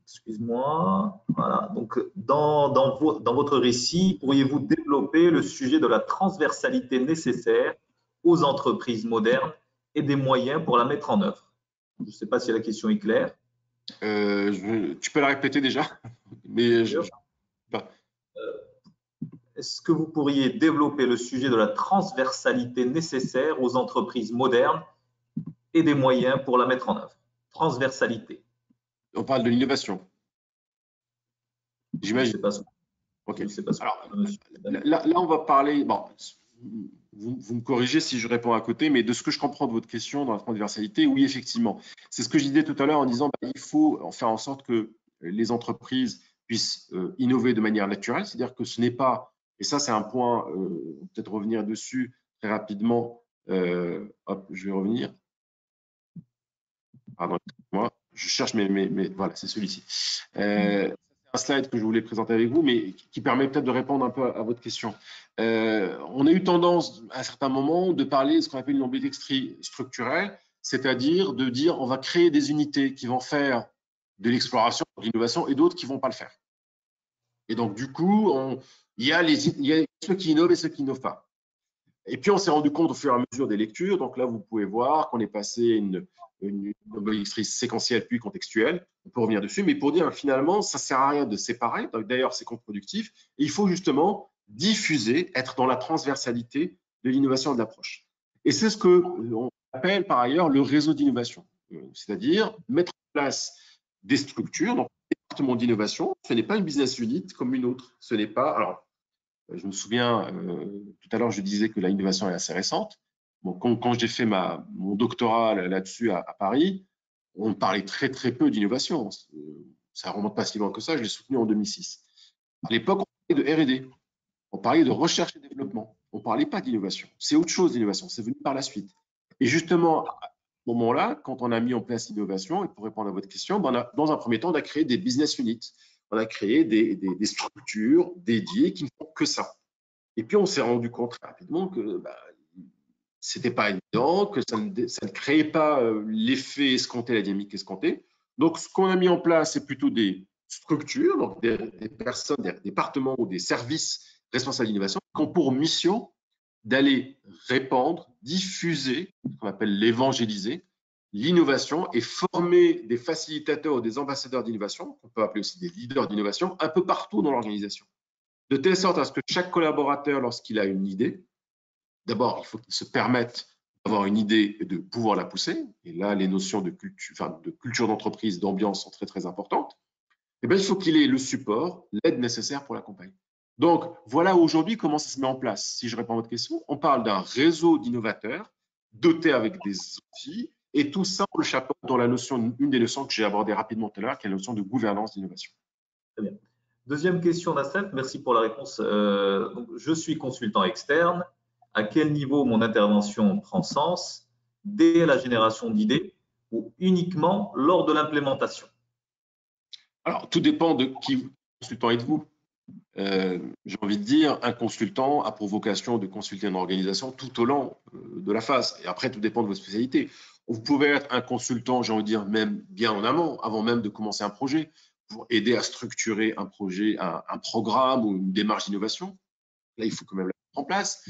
excuse-moi. Voilà. Donc, dans votre récit, pourriez-vous développer le sujet de la transversalité nécessaire aux entreprises modernes et des moyens pour la mettre en œuvre? Je ne sais pas si la question est claire. Tu peux la répéter déjà, mais est-ce que vous pourriez développer le sujet de la transversalité nécessaire aux entreprises modernes et des moyens pour la mettre en œuvre? Transversalité. On parle de l'innovation. J'imagine. Je ne sais pas ce Ok. Je ne sais pas ce Alors, là, on va parler. Bon, vous me corrigez si je réponds à côté, mais de ce que je comprends de votre question dans la transversalité, oui, effectivement. C'est ce que je disais tout à l'heure en disant il faut faire en sorte que les entreprises puissent innover de manière naturelle, c'est-à-dire que ce n'est pas, et ça c'est un point, peut-être revenir dessus très rapidement. Hop, je vais revenir. Pardon, moi, je cherche mes voilà, c'est celui-ci. C'est un slide que je voulais présenter avec vous, mais qui permet peut-être de répondre un peu à votre question. On a eu tendance, à un certain moment, de parler de ce qu'on appelle une ambidextrie structurelle, c'est-à-dire de dire on va créer des unités qui vont faire de l'exploration, de l'innovation, et d'autres qui ne vont pas le faire. Et donc, du coup, il y a ceux qui innovent et ceux qui n'innovent pas. Et puis, on s'est rendu compte au fur et à mesure des lectures. Donc là, vous pouvez voir qu'on est passé une ambidextrie séquentielle puis contextuelle. On peut revenir dessus, mais pour dire finalement, ça ne sert à rien de séparer. D'ailleurs, c'est contre-productif. Et il faut justement diffuser, être dans la transversalité de l'innovation et de l'approche. Et c'est ce qu'on appelle par ailleurs le réseau d'innovation, c'est-à-dire mettre en place des structures, donc des départements d'innovation. Ce n'est pas une business unit comme une autre. Ce n'est pas. Alors, je me souviens, tout à l'heure, je disais que l'innovation est assez récente. Bon, quand j'ai fait mon doctorat là-dessus à Paris, on parlait très, très peu d'innovation. Ça ne remonte pas si loin que ça, je l'ai soutenu en 2006. À l'époque, on parlait de R&D, on parlait de recherche et développement. On ne parlait pas d'innovation. C'est autre chose, l'innovation. C'est venu par la suite. Et justement, à ce moment-là, quand on a mis en place l'innovation, et pour répondre à votre question, dans un premier temps, on a créé des business units. On a créé des structures dédiées qui ne font que ça. Et puis, on s'est rendu compte rapidement que ce n'était pas évident, que ça ne créait pas l'effet escompté, la dynamique escomptée. Donc, ce qu'on a mis en place, c'est plutôt des structures, donc des personnes, des départements ou des services responsables d'innovation qui ont pour mission d'aller répandre, diffuser, ce qu'on appelle l'évangéliser, l'innovation et former des facilitateurs ou des ambassadeurs d'innovation, qu'on peut appeler aussi des leaders d'innovation, un peu partout dans l'organisation. de telle sorte à ce que chaque collaborateur, lorsqu'il a une idée, d'abord, il faut qu'il se permette d'avoir une idée et de pouvoir la pousser. Et là, les notions de culture d'entreprise, d'ambiance sont très, très importantes. Eh bien, il faut qu'il ait le support, l'aide nécessaire pour l'accompagner. Donc, voilà aujourd'hui comment ça se met en place. Si je réponds à votre question, on parle d'un réseau d'innovateurs doté avec des outils et tout ça, on le chapeaute dans la notion, une des notions que j'ai abordées rapidement tout à l'heure, qui est la notion de gouvernance d'innovation. Très bien. Deuxième question d'Assef, merci pour la réponse. Donc, je suis consultant externe. À quel niveau mon intervention prend sens? Dès la génération d'idées ou uniquement lors de l'implémentation? Alors, tout dépend de qui consultant êtes-vous. J'ai envie de dire, un consultant a pour vocation de consulter une organisation tout au long de la phase. Et après, tout dépend de votre spécialité. Vous pouvez être un consultant, j'ai envie de dire, même bien en amont, avant même de commencer un projet, pour aider à structurer un projet, un programme ou une démarche d'innovation. Là, il faut quand même la mettre en place.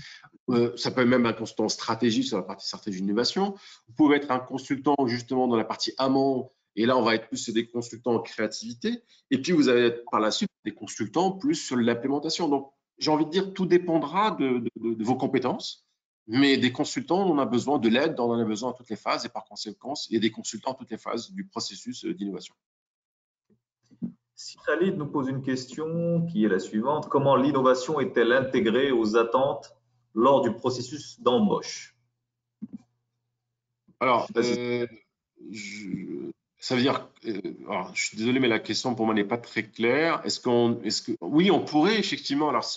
Ça peut être même un consultant stratégie sur la partie stratégie d'innovation. Vous pouvez être un consultant justement dans la partie amont. Et là, on va être plus sur des consultants en créativité. Et puis, vous allez être par la suite des consultants plus sur l'implémentation. Donc, j'ai envie de dire, tout dépendra de vos compétences. Mais des consultants, on en a besoin, de l'aide, on en a besoin à toutes les phases. Et par conséquent, il y a des consultants à toutes les phases du processus d'innovation. Si Khalid nous pose une question qui est la suivante, comment l'innovation est-elle intégrée aux attentes lors du processus d'embauche? Alors, ça veut dire, alors, je suis désolé, mais la question pour moi n'est pas très claire. Oui, on pourrait effectivement. Alors,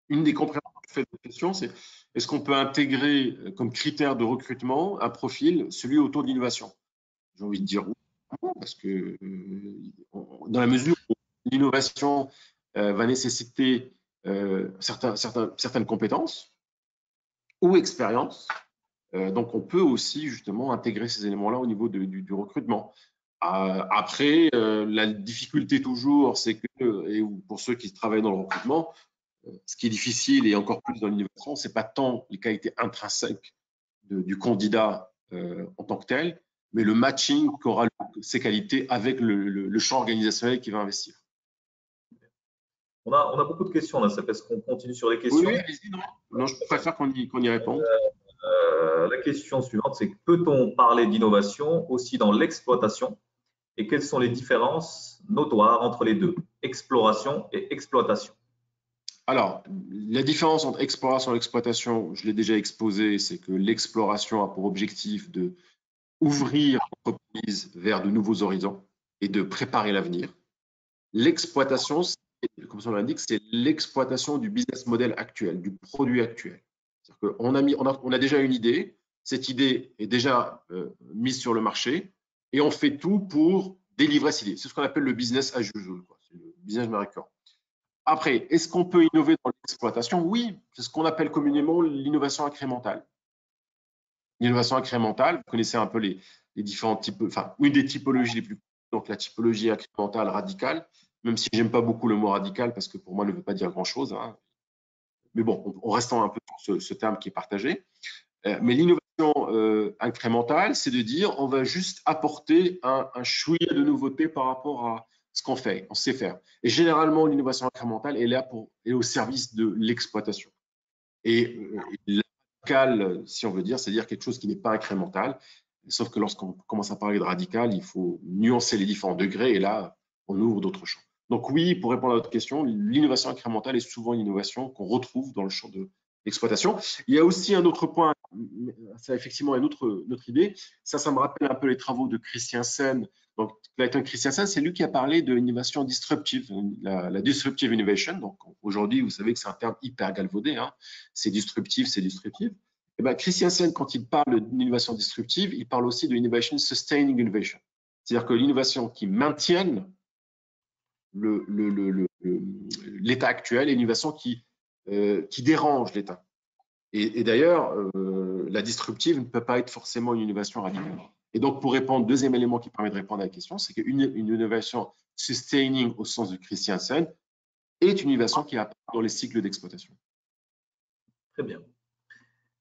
une des compréhensions que je fais de la question, c'est est-ce qu'on peut intégrer comme critère de recrutement un profil, celui autour de l'innovation? J'ai envie de dire oui, parce que dans la mesure où l'innovation va nécessiter certaines compétences ou expériences. Donc, on peut aussi justement intégrer ces éléments-là au niveau du recrutement. Après, la difficulté toujours, c'est que, et pour ceux qui travaillent dans le recrutement, ce qui est difficile et encore plus dans l'innovation, c'est pas tant les qualités intrinsèques du candidat en tant que tel, mais le matching qu'aura ses qualités avec le champ organisationnel qui va investir. On a beaucoup de questions là, est-ce qu'on continue sur les questions? Oui, allez-y, non, je préfère qu'on y réponde. La question suivante, c'est peut-on parler d'innovation aussi dans l'exploitation et quelles sont les différences notoires entre les deux, exploration et exploitation? Alors, la différence entre exploration et exploitation, je l'ai déjà exposé, c'est que l'exploration a pour objectif de ouvrir l'entreprise vers de nouveaux horizons et de préparer l'avenir. L'exploitation, comme son nom l'indique, c'est l'exploitation du business model actuel, du produit actuel. C'est-à-dire qu'on a déjà une idée, cette idée est déjà mise sur le marché et on fait tout pour délivrer cette idée. C'est ce qu'on appelle le business as usual, c'est le business récurrent. Après, est-ce qu'on peut innover dans l'exploitation? Oui, c'est ce qu'on appelle communément l'innovation incrémentale. L'innovation incrémentale, vous connaissez un peu les différents types, enfin, une des typologies les plus connues, donc la typologie incrémentale radicale, même si j'aime pas beaucoup le mot radical parce que pour moi, il ne veut pas dire grand-chose. Hein. Mais bon, on restant un peu sur ce terme qui est partagé. Mais l'innovation incrémentale, c'est de dire on va juste apporter un chouïa de nouveauté par rapport à ce qu'on fait, on sait faire. Et généralement, l'innovation incrémentale est là est au service de l'exploitation. Et la radicale, si on veut dire, c'est-à-dire quelque chose qui n'est pas incrémental. Sauf que lorsqu'on commence à parler de radical, il faut nuancer les différents degrés et là, on ouvre d'autres champs. Donc oui, pour répondre à votre question, l'innovation incrémentale est souvent une innovation qu'on retrouve dans le champ de l'exploitation. Il y a aussi un autre point, c'est effectivement une autre idée. Ça me rappelle un peu les travaux de Christiansen. Donc, Clayton Christiansen, c'est lui qui a parlé de l'innovation disruptive, la disruptive innovation. Donc, aujourd'hui, vous savez que c'est un terme hyper galvaudé. Hein. C'est disruptif, c'est disruptif. Et bien, Christiansen, quand il parle d'innovation disruptive, il parle aussi de innovation sustaining innovation. C'est-à-dire que l'innovation qui maintienne l'état actuel et une innovation qui dérange l'état. Et d'ailleurs, la disruptive ne peut pas être forcément une innovation radicale. Et donc, pour répondre, deuxième élément qui permet de répondre à la question, c'est qu'une innovation sustaining au sens de Christiansen est une innovation qui apparaît dans les cycles d'exploitation. Très bien.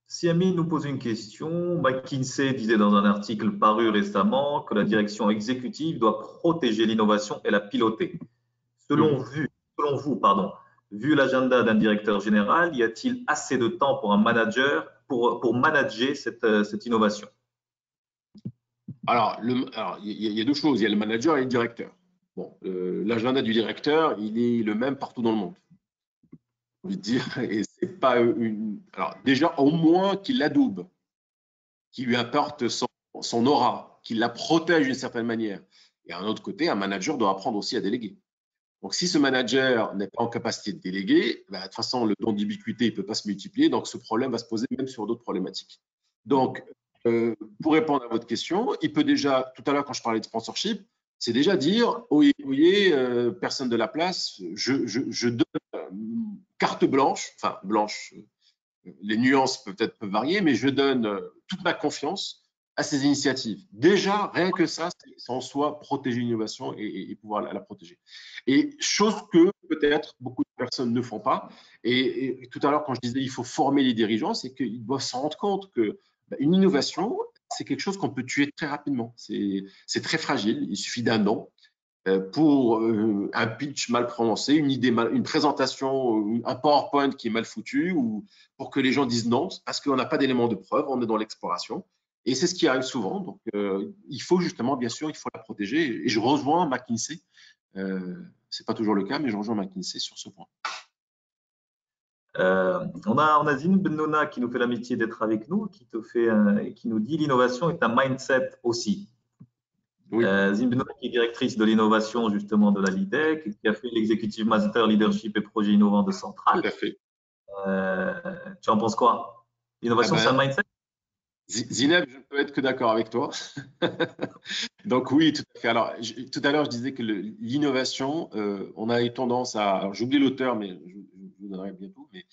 Siami nous pose une question. McKinsey disait dans un article paru récemment que la direction exécutive doit protéger l'innovation et la piloter. Selon vous, Vu l'agenda d'un directeur général, y a-t-il assez de temps pour un manager pour manager cette innovation? Alors, il y a deux choses. Il y a le manager et le directeur. Bon, l'agenda du directeur, il est le même partout dans le monde. Je veux dire, et c'est pas une. Alors, déjà, au moins qu'il l'adoube, qu'il lui apporte son aura, qu'il la protège d'une certaine manière. Et d'un autre côté, un manager doit apprendre aussi à déléguer. Donc, si ce manager n'est pas en capacité de déléguer, de toute façon, le don d'ubiquité ne peut pas se multiplier. Donc, ce problème va se poser même sur d'autres problématiques. Donc, pour répondre à votre question, il peut déjà, tout à l'heure, quand je parlais de sponsorship, c'est déjà dire, oyez, personne de la place, je donne carte blanche, enfin blanche, les nuances peut-être peuvent varier, mais je donne toute ma confiance à ces initiatives. Déjà, rien que ça, c'est en soi protéger l'innovation et pouvoir la protéger. Et chose que peut-être beaucoup de personnes ne font pas. Et tout à l'heure, quand je disais il faut former les dirigeants, c'est qu'ils doivent s'en rendre compte que une innovation, c'est quelque chose qu'on peut tuer très rapidement. C'est très fragile. Il suffit d'un an pour un pitch mal prononcé, une idée une présentation, un PowerPoint qui est mal foutu, ou pour que les gens disent non, parce qu'on n'a pas d'éléments de preuve, on est dans l'exploration. Et c'est ce qui arrive souvent. Donc, il faut justement, bien sûr, il faut la protéger. Et je rejoins McKinsey. C'est pas toujours le cas, mais je rejoins McKinsey sur ce point. On a Zine Bennouna qui nous fait l'amitié d'être avec nous, qui nous dit l'innovation est un mindset aussi. Oui. Zine Bennouna qui est directrice de l'innovation justement de la LIDEC, qui a fait l'executive master leadership et projet innovant de Centrale. Tout à fait. Tu en penses quoi? L'innovation, c'est un mindset? Zineb, je ne peux être que d'accord avec toi. Donc oui, tout à fait. Alors, tout à l'heure, je disais que l'innovation, on a eu tendance à… Alors, j'oublie l'auteur, mais je vous donnerai bientôt. Mais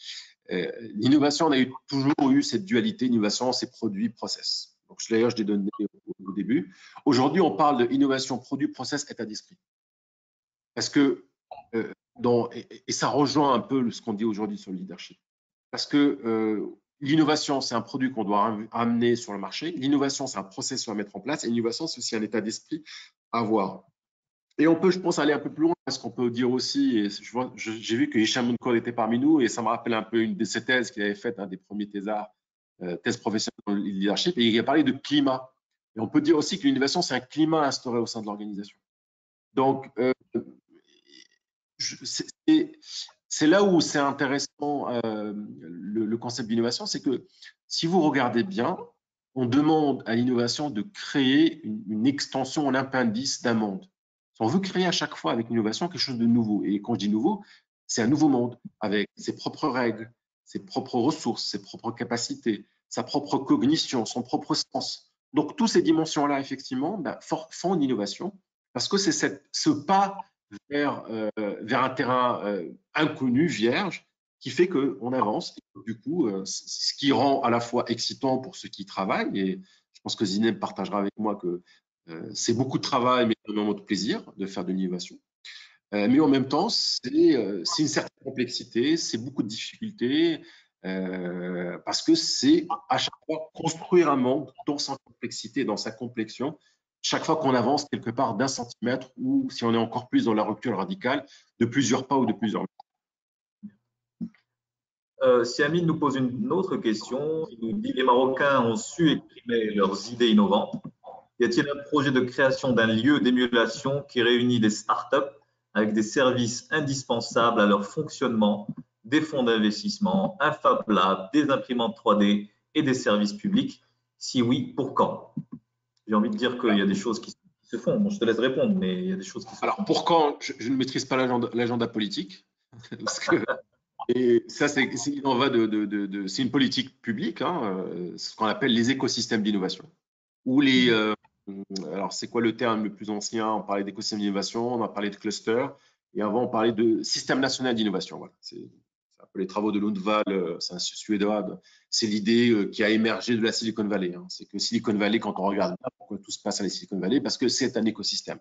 l'innovation, on a toujours eu cette dualité, innovation, c'est produit, process. Donc, d'ailleurs, je l'ai donné au début. Aujourd'hui, on parle d'innovation, produit, process, état d'esprit. Parce que, et ça rejoint un peu ce qu'on dit aujourd'hui sur le leadership. Parce que l'innovation, c'est un produit qu'on doit amener sur le marché. L'innovation, c'est un processus à mettre en place. Et l'innovation, c'est aussi un état d'esprit à avoir. Et on peut, je pense, aller un peu plus loin, parce qu'on peut dire aussi, et j'ai vu que Hicham Mounkour était parmi nous, et ça me rappelle un peu une de ses thèses qu'il avait faites, un des premiers thésards, thèse professionnelle dans le leadership, et il a parlé de climat. Et on peut dire aussi que l'innovation, c'est un climat instauré au sein de l'organisation. Donc, c'est là où c'est intéressant le concept d'innovation, c'est que si vous regardez bien, on demande à l'innovation de créer une extension en appendice d'un monde. On veut créer à chaque fois avec l'innovation quelque chose de nouveau. Et quand je dis nouveau, c'est un nouveau monde avec ses propres règles, ses propres ressources, ses propres capacités, sa propre cognition, son propre sens. Donc, toutes ces dimensions-là, effectivement, font une innovation parce que c'est ce pas vers un terrain inconnu, vierge, qui fait qu'on avance. Et du coup, ce qui rend à la fois excitant pour ceux qui travaillent, et je pense que Zineb partagera avec moi que c'est beaucoup de travail, mais énormément de plaisir de faire de l'innovation. Mais en même temps, c'est une certaine complexité, c'est beaucoup de difficultés, parce que c'est à chaque fois construire un monde dans sa complexité, dans sa complexion, chaque fois qu'on avance quelque part d'un centimètre, ou si on est encore plus dans la rupture radicale, de plusieurs pas ou de plusieurs mètres. Siamine nous pose une autre question. Il nous dit les Marocains ont su exprimer leurs idées innovantes. Y a-t-il un projet de création d'un lieu d'émulation qui réunit des startups avec des services indispensables à leur fonctionnement, des fonds d'investissement, un Fab Lab, des imprimantes 3D et des services publics? Si oui, pour quand? J'ai envie de dire qu'il y a des choses qui se font. Bon, je te laisse répondre, mais il y a des choses qui se font. Alors, pour quand, je ne maîtrise pas l'agenda politique. Parce que, et ça, il en va c'est une politique publique, hein, ce qu'on appelle les écosystèmes d'innovation. Ou les, alors, c'est quoi le terme le plus ancien? On parlait d'écosystème d'innovation, on a parlé de cluster, et avant, on parlait de système national d'innovation. Voilà. C'est un peu les travaux de Lundvall, c'est un Suédois. C'est l'idée qui a émergé de la Silicon Valley. Hein. C'est que Silicon Valley, quand on regarde bien, pourquoi tout se passe à la Silicon Valley? Parce que c'est un écosystème.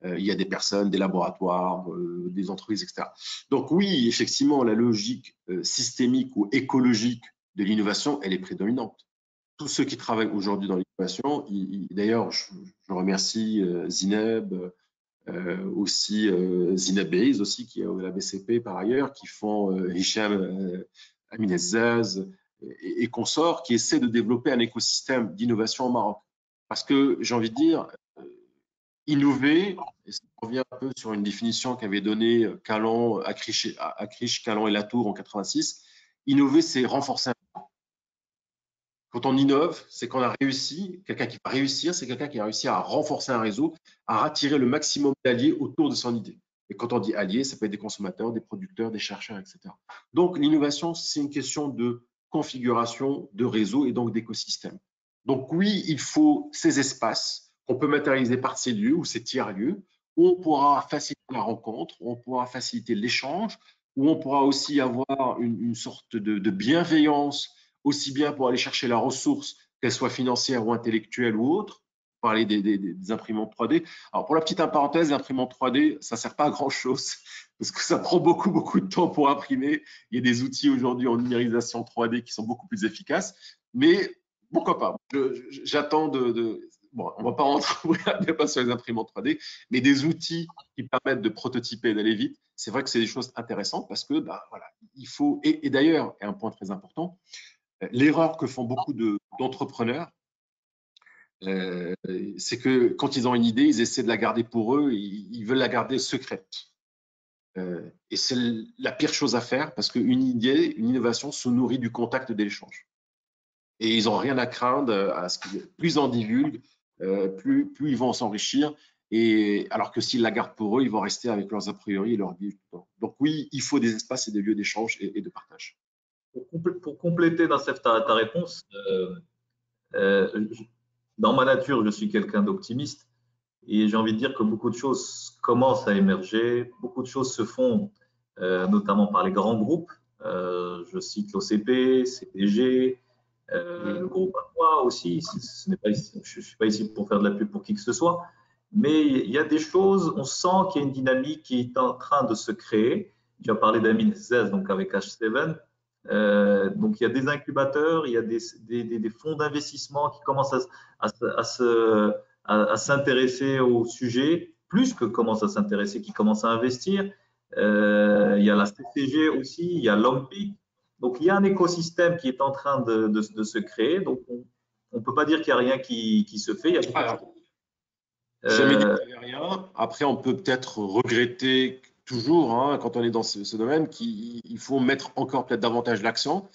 Il y a des personnes, des laboratoires, des entreprises, etc. Donc oui, effectivement, la logique systémique ou écologique de l'innovation, elle est prédominante. Tous ceux qui travaillent aujourd'hui dans l'innovation, d'ailleurs, je remercie Zineb, aussi Zinabase aussi, qui est la BCP par ailleurs, qui font Hicham Aminezzaz et consorts, qui essaient de développer un écosystème d'innovation au Maroc. Parce que j'ai envie de dire, innover, et ça revient un peu sur une définition qu'avait donnée Calon, Acriche, Calon et Latour en 86, innover, c'est renforcer. Quand on innove, c'est qu'on a réussi, quelqu'un qui va réussir, c'est quelqu'un qui a réussi à renforcer un réseau, à attirer le maximum d'alliés autour de son idée. Et quand on dit alliés, ça peut être des consommateurs, des producteurs, des chercheurs, etc. Donc l'innovation, c'est une question de configuration de réseau et donc d'écosystème. Donc oui, il faut ces espaces qu'on peut matérialiser par ces lieux ou ces tiers-lieux, où on pourra faciliter la rencontre, où on pourra faciliter l'échange, où on pourra aussi avoir une sorte de bienveillance, aussi bien pour aller chercher la ressource, qu'elle soit financière ou intellectuelle ou autre, parler des imprimantes 3D. Alors, pour la petite parenthèse, l'imprimante 3D, ça ne sert pas à grand-chose parce que ça prend beaucoup, beaucoup de temps pour imprimer. Il y a des outils aujourd'hui en numérisation 3D qui sont beaucoup plus efficaces, mais pourquoi pas. J'attends bon, on ne va pas rentrer pas sur les imprimantes 3D, mais des outils qui permettent de prototyper et d'aller vite, c'est vrai que c'est des choses intéressantes parce que, bah, voilà, il faut, et d'ailleurs, et un point très important, l'erreur que font beaucoup d'entrepreneurs, c'est que quand ils ont une idée, ils essaient de la garder pour eux, ils veulent la garder secrète. Et c'est la pire chose à faire parce qu'une idée, une innovation se nourrit du contact et de l'échange. Et ils n'ont rien à craindre à ce que plus ils en divulguent, plus ils vont s'enrichir. Et alors que s'ils la gardent pour eux, ils vont rester avec leurs a priori et leurs biais. Donc oui, il faut des espaces et des lieux d'échange et de partage. Pour compléter dans ta réponse, dans ma nature, je suis quelqu'un d'optimiste et j'ai envie de dire que beaucoup de choses commencent à émerger, beaucoup de choses se font, notamment par les grands groupes. Je cite l'OCP, CPG, le groupe Aqua aussi. Je ne suis pas ici pour faire de la pub pour qui que ce soit, mais il y a des choses, on sent qu'il y a une dynamique qui est en train de se créer. Tu as parlé d'Amin Zez, donc avec H7. Donc il y a des incubateurs, il y a des fonds d'investissement qui commencent à s'intéresser au sujet, plus que commencent à s'intéresser, qui commencent à investir. Il y a la CCG aussi, il y a l'OMPIC. Donc il y a un écosystème qui est en train de se créer. Donc on ne peut pas dire qu'il n'y a rien qui se fait. Il y a beaucoup de choses. Jamais dit qu'il n'y avait rien. Après, on peut peut-être regretter toujours, hein, quand on est dans ce domaine, qu'il faut mettre encore peut-être davantage l'accent.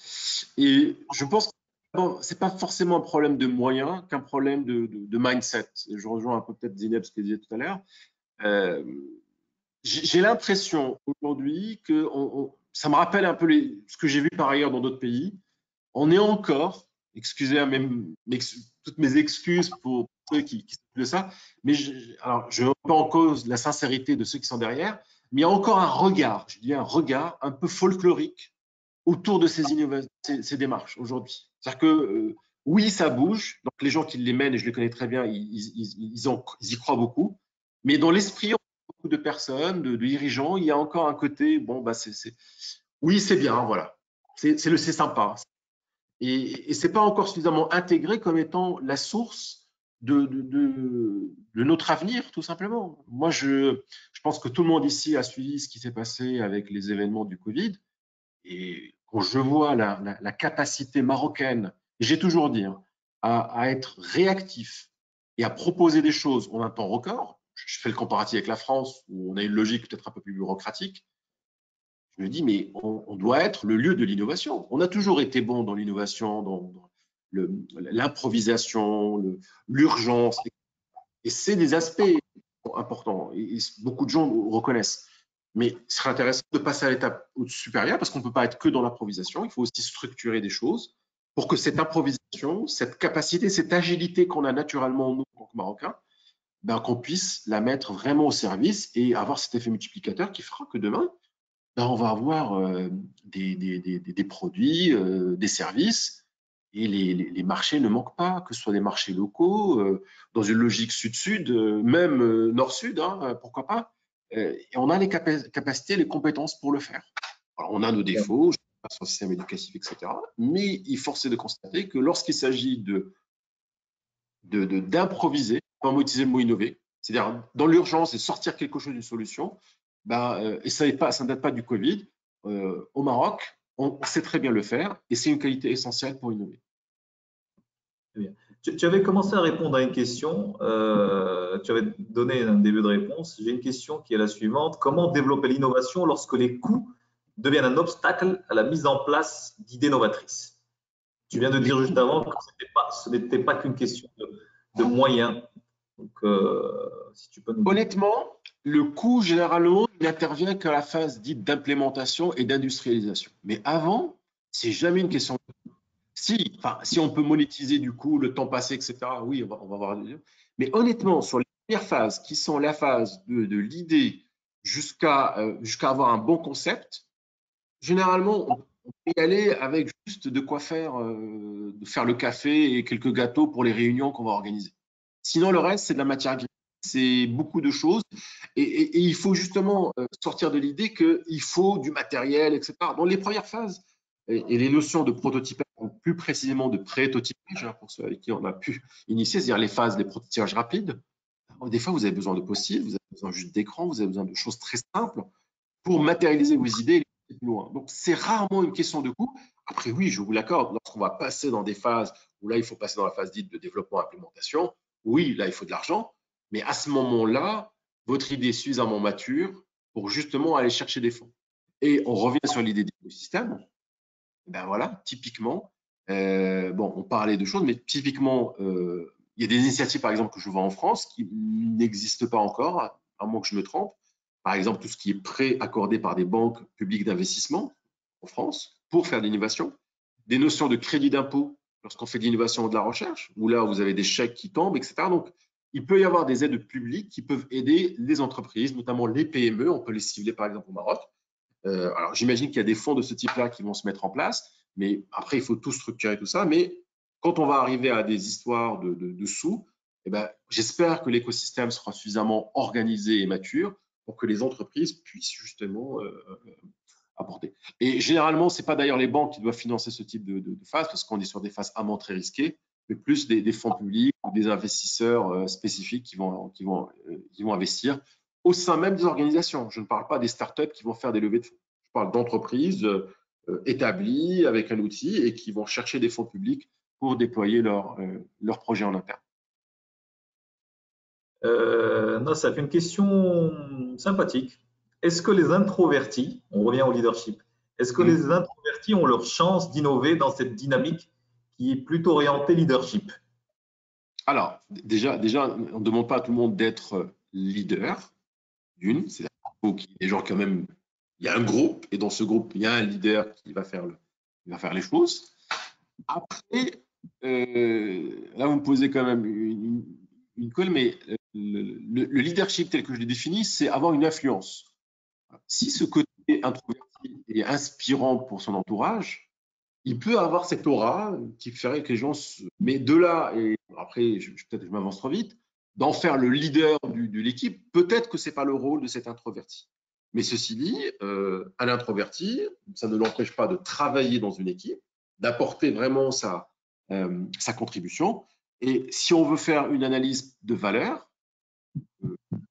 Et je pense que ce n'est pas forcément un problème de moyens qu'un problème de mindset. Et je rejoins un peu peut-être Zineb, ce que disait tout à l'heure. J'ai l'impression aujourd'hui que ça me rappelle un peu ce que j'ai vu par ailleurs dans d'autres pays. On est encore, excusez toutes mes excuses pour ceux qui s'occupent de ça, mais alors, je remets pas en cause la sincérité de ceux qui sont derrière, mais il y a encore un regard, je dis un regard un peu folklorique autour de ces démarches aujourd'hui. C'est-à-dire que oui, ça bouge, donc les gens qui les mènent, et je les connais très bien, ils y croient beaucoup, mais dans l'esprit beaucoup de personnes, de dirigeants, il y a encore un côté, bon, bah, oui, c'est bien, voilà, c'est sympa. Et ce n'est pas encore suffisamment intégré comme étant la source de notre avenir, tout simplement. Moi, je pense que tout le monde ici a suivi ce qui s'est passé avec les événements du Covid. Et quand je vois la capacité marocaine, j'ai toujours dit, hein, à être réactif et à proposer des choses en un temps record, je fais le comparatif avec la France, où on a une logique peut-être un peu plus bureaucratique. Je me dis, mais on doit être le lieu de l'innovation. On a toujours été bon dans l'innovation, dans l'improvisation, l'urgence. Et c'est des aspects importants. Et beaucoup de gens reconnaissent. Mais ce serait intéressant de passer à l'étape supérieure parce qu'on ne peut pas être que dans l'improvisation. Il faut aussi structurer des choses pour que cette improvisation, cette capacité, cette agilité qu'on a naturellement, nous, en tant que Marocains, ben, qu'on puisse la mettre vraiment au service et avoir cet effet multiplicateur qui fera que demain, ben, on va avoir des produits, des services, et les marchés ne manquent pas, que ce soit des marchés locaux, dans une logique sud-sud, même nord-sud, hein, pourquoi pas. Et on a les capacités, les compétences pour le faire. Alors, on a nos défauts, je ne sais pas sur le système éducatif, etc. Mais il force de constater que lorsqu'il s'agit d'improviser, on va utiliser le mot innover, C'est-à-dire, dans l'urgence et sortir quelque chose d'une solution, et ça ne date pas du Covid. Au Maroc, on sait très bien le faire et c'est une qualité essentielle pour innover. Très bien. Tu avais commencé à répondre à une question, tu avais donné un début de réponse. J'ai une question qui est la suivante. Comment développer l'innovation lorsque les coûts deviennent un obstacle à la mise en place d'idées novatrices? Tu viens de dire juste avant que ce n'était pas qu'une question de moyens. Donc, si tu peux nous dire. Honnêtement, le coût, généralement, n'intervient qu'à la phase dite d'implémentation et d'industrialisation. Mais avant, c'est jamais une question. Si on peut monétiser du coup le temps passé, etc., oui, on va voir. Mais honnêtement, sur les premières phases, qui sont la phase de l'idée jusqu'à avoir un bon concept, généralement, on peut y aller avec juste de quoi faire, de faire le café et quelques gâteaux pour les réunions qu'on va organiser. Sinon, le reste, c'est de la matière grise, c'est beaucoup de choses. Et il faut justement sortir de l'idée qu'il faut du matériel, etc. Dans les premières phases, et les notions de prototypage, plus précisément de pré-totypage, pour ceux avec qui on a pu initier, c'est-à-dire les phases des prototypages rapides. Des fois, vous avez besoin de post-it, vous avez besoin juste d'écran, vous avez besoin de choses très simples pour matérialiser vos idées et les plus loin. Donc, c'est rarement une question de coût. Après, oui, je vous l'accorde, lorsqu'on va passer dans des phases où là, il faut passer dans la phase dite de développement et implémentation, oui, là, il faut de l'argent. Mais à ce moment-là, votre idée est suffisamment mature pour justement aller chercher des fonds. Et on revient sur l'idée d'écosystème. Ben voilà, typiquement, on parlait de choses, mais typiquement, il y a des initiatives, par exemple, que je vois en France qui n'existent pas encore, à moins que je me trompe. Par exemple, tout ce qui est prêt accordé par des banques publiques d'investissement en France pour faire de l'innovation. Des notions de crédit d'impôt lorsqu'on fait de l'innovation ou de la recherche, où là, vous avez des chèques qui tombent, etc. Donc, il peut y avoir des aides publiques qui peuvent aider les entreprises, notamment les PME. On peut les cibler, par exemple, au Maroc. Alors, j'imagine qu'il y a des fonds de ce type-là qui vont se mettre en place, mais après, il faut tout structurer, tout ça. Mais quand on va arriver à des histoires de sous, j'espère que l'écosystème sera suffisamment organisé et mature pour que les entreprises puissent justement apporter. Et généralement, ce n'est pas d'ailleurs les banques qui doivent financer ce type de phase, parce qu'on est sur des phases amont très risquées, mais plus des fonds publics ou des investisseurs spécifiques qui vont investir au sein même des organisations. Je ne parle pas des startups qui vont faire des levées de fonds. Je parle d'entreprises établies avec un outil et qui vont chercher des fonds publics pour déployer leur projet en interne. Non, ça fait une question sympathique. Est-ce que les introvertis, on revient au leadership, est-ce que les introvertis ont leur chance d'innover dans cette dynamique qui est plutôt orientée leadership? Alors, déjà, on ne demande pas à tout le monde d'être leader, d'une, c'est-à-dire qu'il y ait des gens quand même, il y a un groupe, et dans ce groupe, il y a un leader qui va faire les choses. Après, là, vous me posez quand même une colle, mais le leadership tel que je l'ai défini, c'est avoir une influence. Si ce côté introverti est inspirant pour son entourage, il peut avoir cette aura qui ferait que les gens… Mais de là, et après, peut-être que je m'avance trop vite, d'en faire le leader de l'équipe, peut-être que ce n'est pas le rôle de cet introverti. Mais ceci dit, un introverti, ça ne l'empêche pas de travailler dans une équipe, d'apporter vraiment sa contribution. Et si on veut faire une analyse de valeur,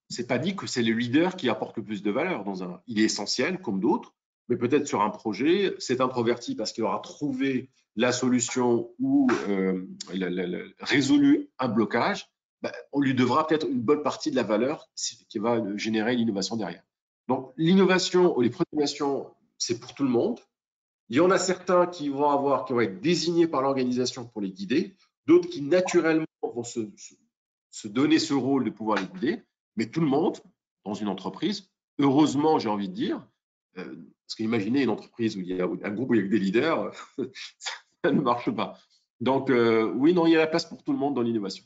ce n'est pas dit que c'est le leader qui apporte le plus de valeur. Il est essentiel, comme d'autres, mais peut-être sur un projet, c'est introverti parce qu'il aura trouvé la solution ou résolu un blocage, on lui devra peut-être une bonne partie de la valeur qui va générer l'innovation derrière. Donc, l'innovation ou les innovations, c'est pour tout le monde. Il y en a certains qui vont être désignés par l'organisation pour les guider, d'autres qui naturellement vont se donner ce rôle de pouvoir les guider, mais tout le monde dans une entreprise, heureusement, j'ai envie de dire, parce qu'imaginez une entreprise où il y a un groupe où il y a que des leaders, ça ne marche pas. Donc, oui, non, il y a la place pour tout le monde dans l'innovation.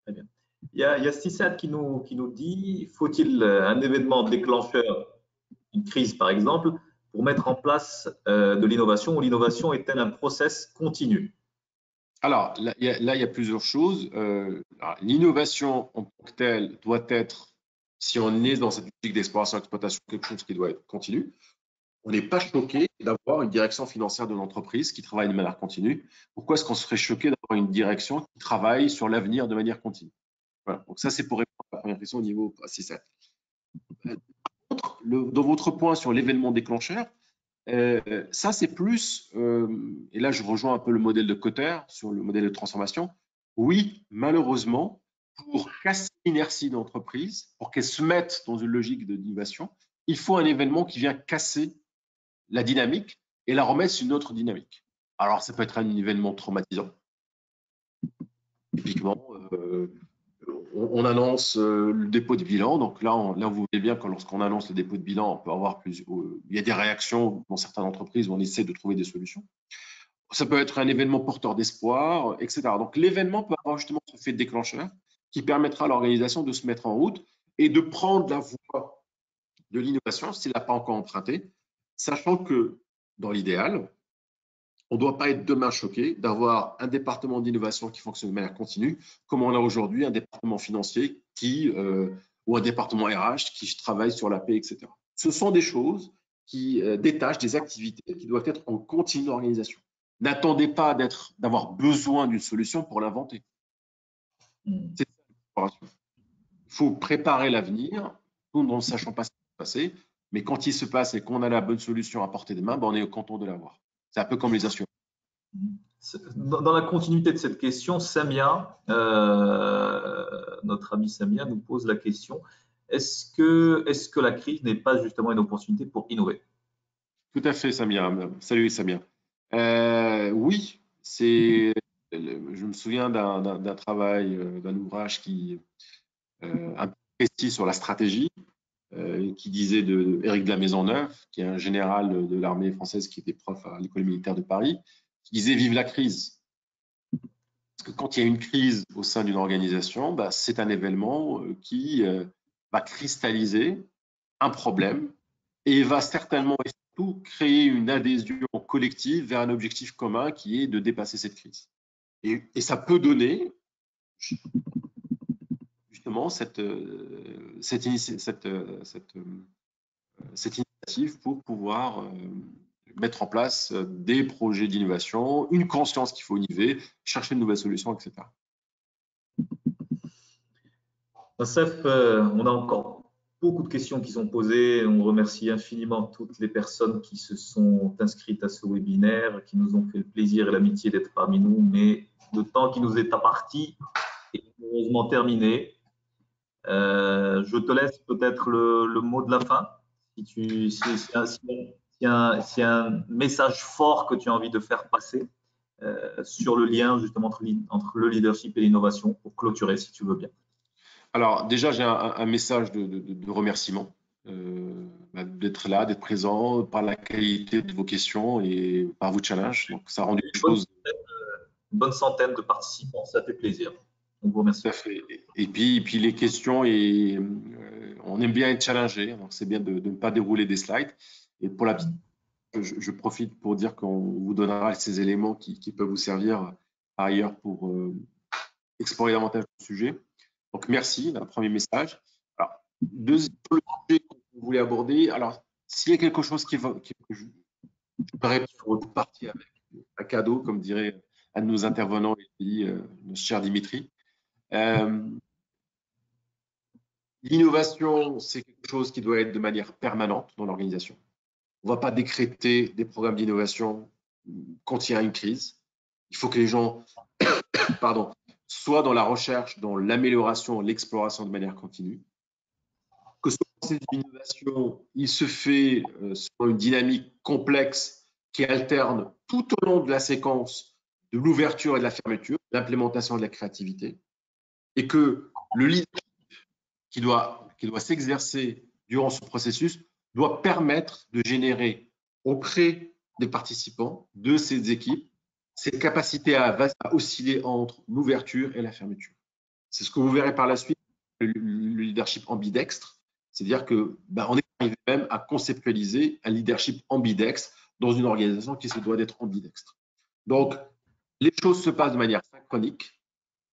Très bien. Il y a Stissad qui nous dit, faut-il un événement déclencheur, une crise par exemple, pour mettre en place de l'innovation, ou l'innovation est-elle un process continu? Alors, là, il y a plusieurs choses. L'innovation en tant que telle doit être, si on est dans cette logique d'exploration-exploitation, quelque chose qui doit être continu. On n'est pas choqué d'avoir une direction financière de l'entreprise qui travaille de manière continue. Pourquoi est-ce qu'on serait choqué d'avoir une direction qui travaille sur l'avenir de manière continue? Voilà. Donc ça, c'est pour répondre à la première question au niveau assez simple. Dans votre point sur l'événement déclencheur, ça, c'est plus, et là, je rejoins un peu le modèle de Kotter sur le modèle de transformation. Oui, malheureusement, pour casser l'inertie d'entreprise, pour qu'elle se mette dans une logique d'innovation, il faut un événement qui vient casser la dynamique et la remettre sur une autre dynamique. Alors, ça peut être un événement traumatisant. Typiquement, on annonce le dépôt de bilan. Donc là, vous voyez bien que lorsqu'on annonce le dépôt de bilan, on peut avoir il y a des réactions dans certaines entreprises où on essaie de trouver des solutions. Ça peut être un événement porteur d'espoir, etc. Donc l'événement peut avoir justement ce fait déclencheur qui permettra à l'organisation de se mettre en route et de prendre la voie de l'innovation s'il n'a pas encore emprunté, sachant que dans l'idéal, on ne doit pas être demain choqué d'avoir un département d'innovation qui fonctionne de manière continue, comme on a aujourd'hui un département financier ou un département RH qui travaille sur la paix, etc. Ce sont des choses qui détachent des activités qui doivent être en continu d'organisation. N'attendez pas d'avoir besoin d'une solution pour l'inventer. C'est ça. Il faut préparer l'avenir, tout en ne sachant pas ce qui va se passer, mais quand il se passe et qu'on a la bonne solution à portée de main, on est content de l'avoir. C'est un peu comme les assurances. Dans la continuité de cette question, Samia, notre ami Samia, nous pose la question, est-ce que la crise n'est pas justement une opportunité pour innover? Tout à fait, Samia. Salut, Samia. Oui, je me souviens d'un travail, d'un ouvrage un peu précis sur la stratégie, qui disait de Éric de la Maisonneuve, qui est un général de l'armée française qui était prof à l'École militaire de Paris, qui disait « Vive la crise ». Parce que quand il y a une crise au sein d'une organisation, c'est un événement qui va cristalliser un problème et va certainement et surtout créer une adhésion collective vers un objectif commun qui est de dépasser cette crise. Et ça peut donner justement cette initiative pour pouvoir mettre en place des projets d'innovation, une conscience qu'il faut innover, chercher de nouvelles solutions, etc. Youssef, on a encore beaucoup de questions qui sont posées. On remercie infiniment toutes les personnes qui se sont inscrites à ce webinaire, qui nous ont fait le plaisir et l'amitié d'être parmi nous, mais le temps qui nous est imparti est heureusement terminé. Je te laisse peut-être le mot de la fin. Si un message fort que tu as envie de faire passer sur le lien justement entre le leadership et l'innovation, pour clôturer, si tu veux bien. Alors déjà, j'ai un message de remerciement d'être là, d'être présent, par la qualité de vos questions et par vos challenges. Donc ça rend les choses… Une bonne centaine de participants, ça fait plaisir. Donc, vous remercie. Tout à fait. Et puis les questions, on aime bien être challengé, donc c'est bien de ne pas dérouler des slides. Et pour la petite, je profite pour dire qu'on vous donnera ces éléments qui peuvent vous servir par ailleurs pour explorer davantage le sujet. Donc merci, un premier message. Alors, deuxième sujet que vous voulez aborder, alors s'il y a quelque chose que je voudrais partir avec un cadeau, comme dirait un de nos intervenants, notre cher Dimitri. L'innovation, c'est quelque chose qui doit être de manière permanente dans l'organisation. On ne va pas décréter des programmes d'innovation quand il y a une crise. Il faut que les gens soient dans la recherche, dans l'amélioration, l'exploration de manière continue. Que ce processus d'innovation, il se fait sur une dynamique complexe qui alterne tout au long de la séquence de l'ouverture et de la fermeture, l'implémentation et de la créativité, et que le leadership qui doit s'exercer durant ce processus doit permettre de générer auprès des participants de ces équipes cette capacité à osciller entre l'ouverture et la fermeture. C'est ce que vous verrez par la suite, le leadership ambidextre, c'est-à-dire que on est arrivé même à conceptualiser un leadership ambidextre dans une organisation qui se doit d'être ambidextre. Donc, les choses se passent de manière synchronique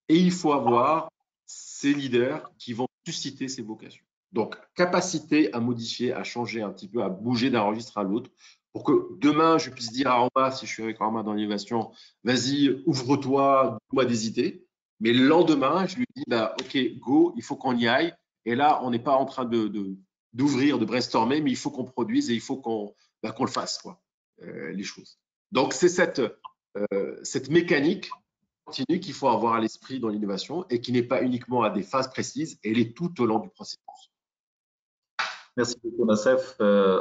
et il faut avoir ces leaders qui vont susciter ces vocations. Donc, capacité à modifier, à changer un petit peu, à bouger d'un registre à l'autre pour que demain, je puisse dire à Arma, si je suis avec Arma dans l'innovation, vas-y, ouvre-toi, donne-moi des idées. Mais le lendemain, je lui dis, bah, OK, go, il faut qu'on y aille. Et là, on n'est pas en train d'ouvrir, de brainstormer, mais il faut qu'on produise et il faut qu'on le fasse, quoi, les choses. Donc, c'est cette mécanique continue qu'il faut avoir à l'esprit dans l'innovation et qui n'est pas uniquement à des phases précises, elle est tout au long du processus. Merci beaucoup, Nassef.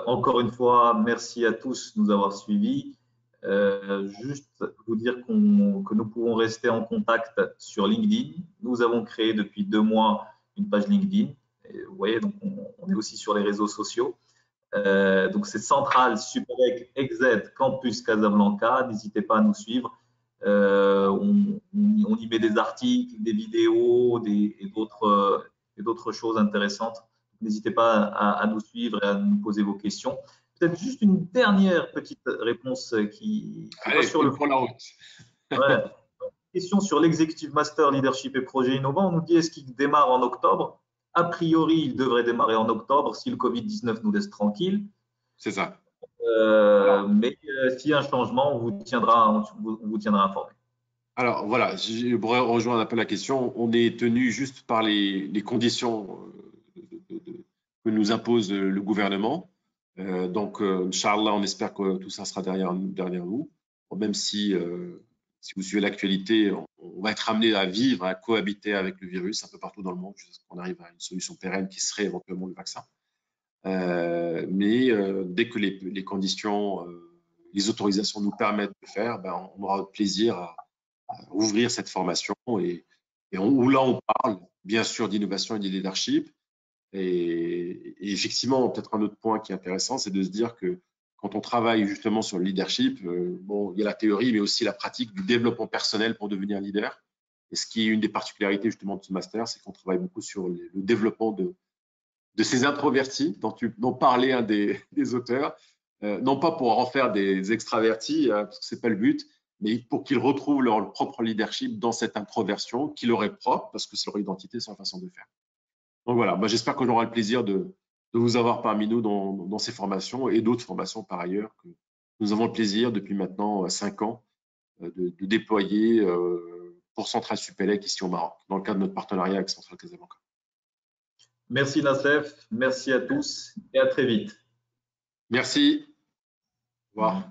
Encore une fois, merci à tous de nous avoir suivis. Juste vous dire que nous pouvons rester en contact sur LinkedIn. Nous avons créé depuis 2 mois une page LinkedIn. Et vous voyez, donc on est aussi sur les réseaux sociaux. Donc c'est Centrale Supélec XZ Campus Casablanca. N'hésitez pas à nous suivre. On y met des articles, des vidéos et d'autres choses intéressantes. N'hésitez pas à nous suivre et à nous poser vos questions. Peut-être juste une dernière petite réponse qui Allez, sur le pour la route. Ouais. Question sur l'Executive Master Leadership et Projet Innovant. On nous dit est-ce qu'il démarre en octobre? A priori, il devrait démarrer en octobre si le Covid-19 nous laisse tranquille. C'est ça. Mais s'il y a un changement, on vous tiendra informé. Alors voilà, je pourrais rejoindre un peu la question. On est tenu juste par les conditions que nous impose le gouvernement. Donc, Inch'Allah, on espère que tout ça sera derrière nous. Même si vous suivez l'actualité, on va être amené à vivre, à cohabiter avec le virus un peu partout dans le monde jusqu'à ce qu'on arrive à une solution pérenne qui serait éventuellement le vaccin. Mais dès que les conditions, les autorisations nous permettent de le faire, ben, on aura plaisir à ouvrir cette formation où là, on parle bien sûr d'innovation et de leadership. Et effectivement, peut-être un autre point qui est intéressant, c'est de se dire que quand on travaille justement sur le leadership, bon, il y a la théorie, mais aussi la pratique du développement personnel pour devenir leader. Et ce qui est une des particularités justement de ce master, c'est qu'on travaille beaucoup sur le développement de ces introvertis dont parlait un des auteurs, non pas pour en faire des extravertis, parce que c'est pas le but, mais pour qu'ils retrouvent leur propre leadership dans cette introversion qui leur est propre, parce que c'est leur identité, c'est leur façon de faire. Donc voilà, bah, j'espère qu'on aura le plaisir de vous avoir parmi nous dans ces formations et d'autres formations par ailleurs que nous avons le plaisir depuis maintenant 5 ans de déployer pour Centrale Supélec ici au Maroc, dans le cadre de notre partenariat avec Centrale Casablanca. Merci Nassef, merci à tous et à très vite. Merci. Au revoir.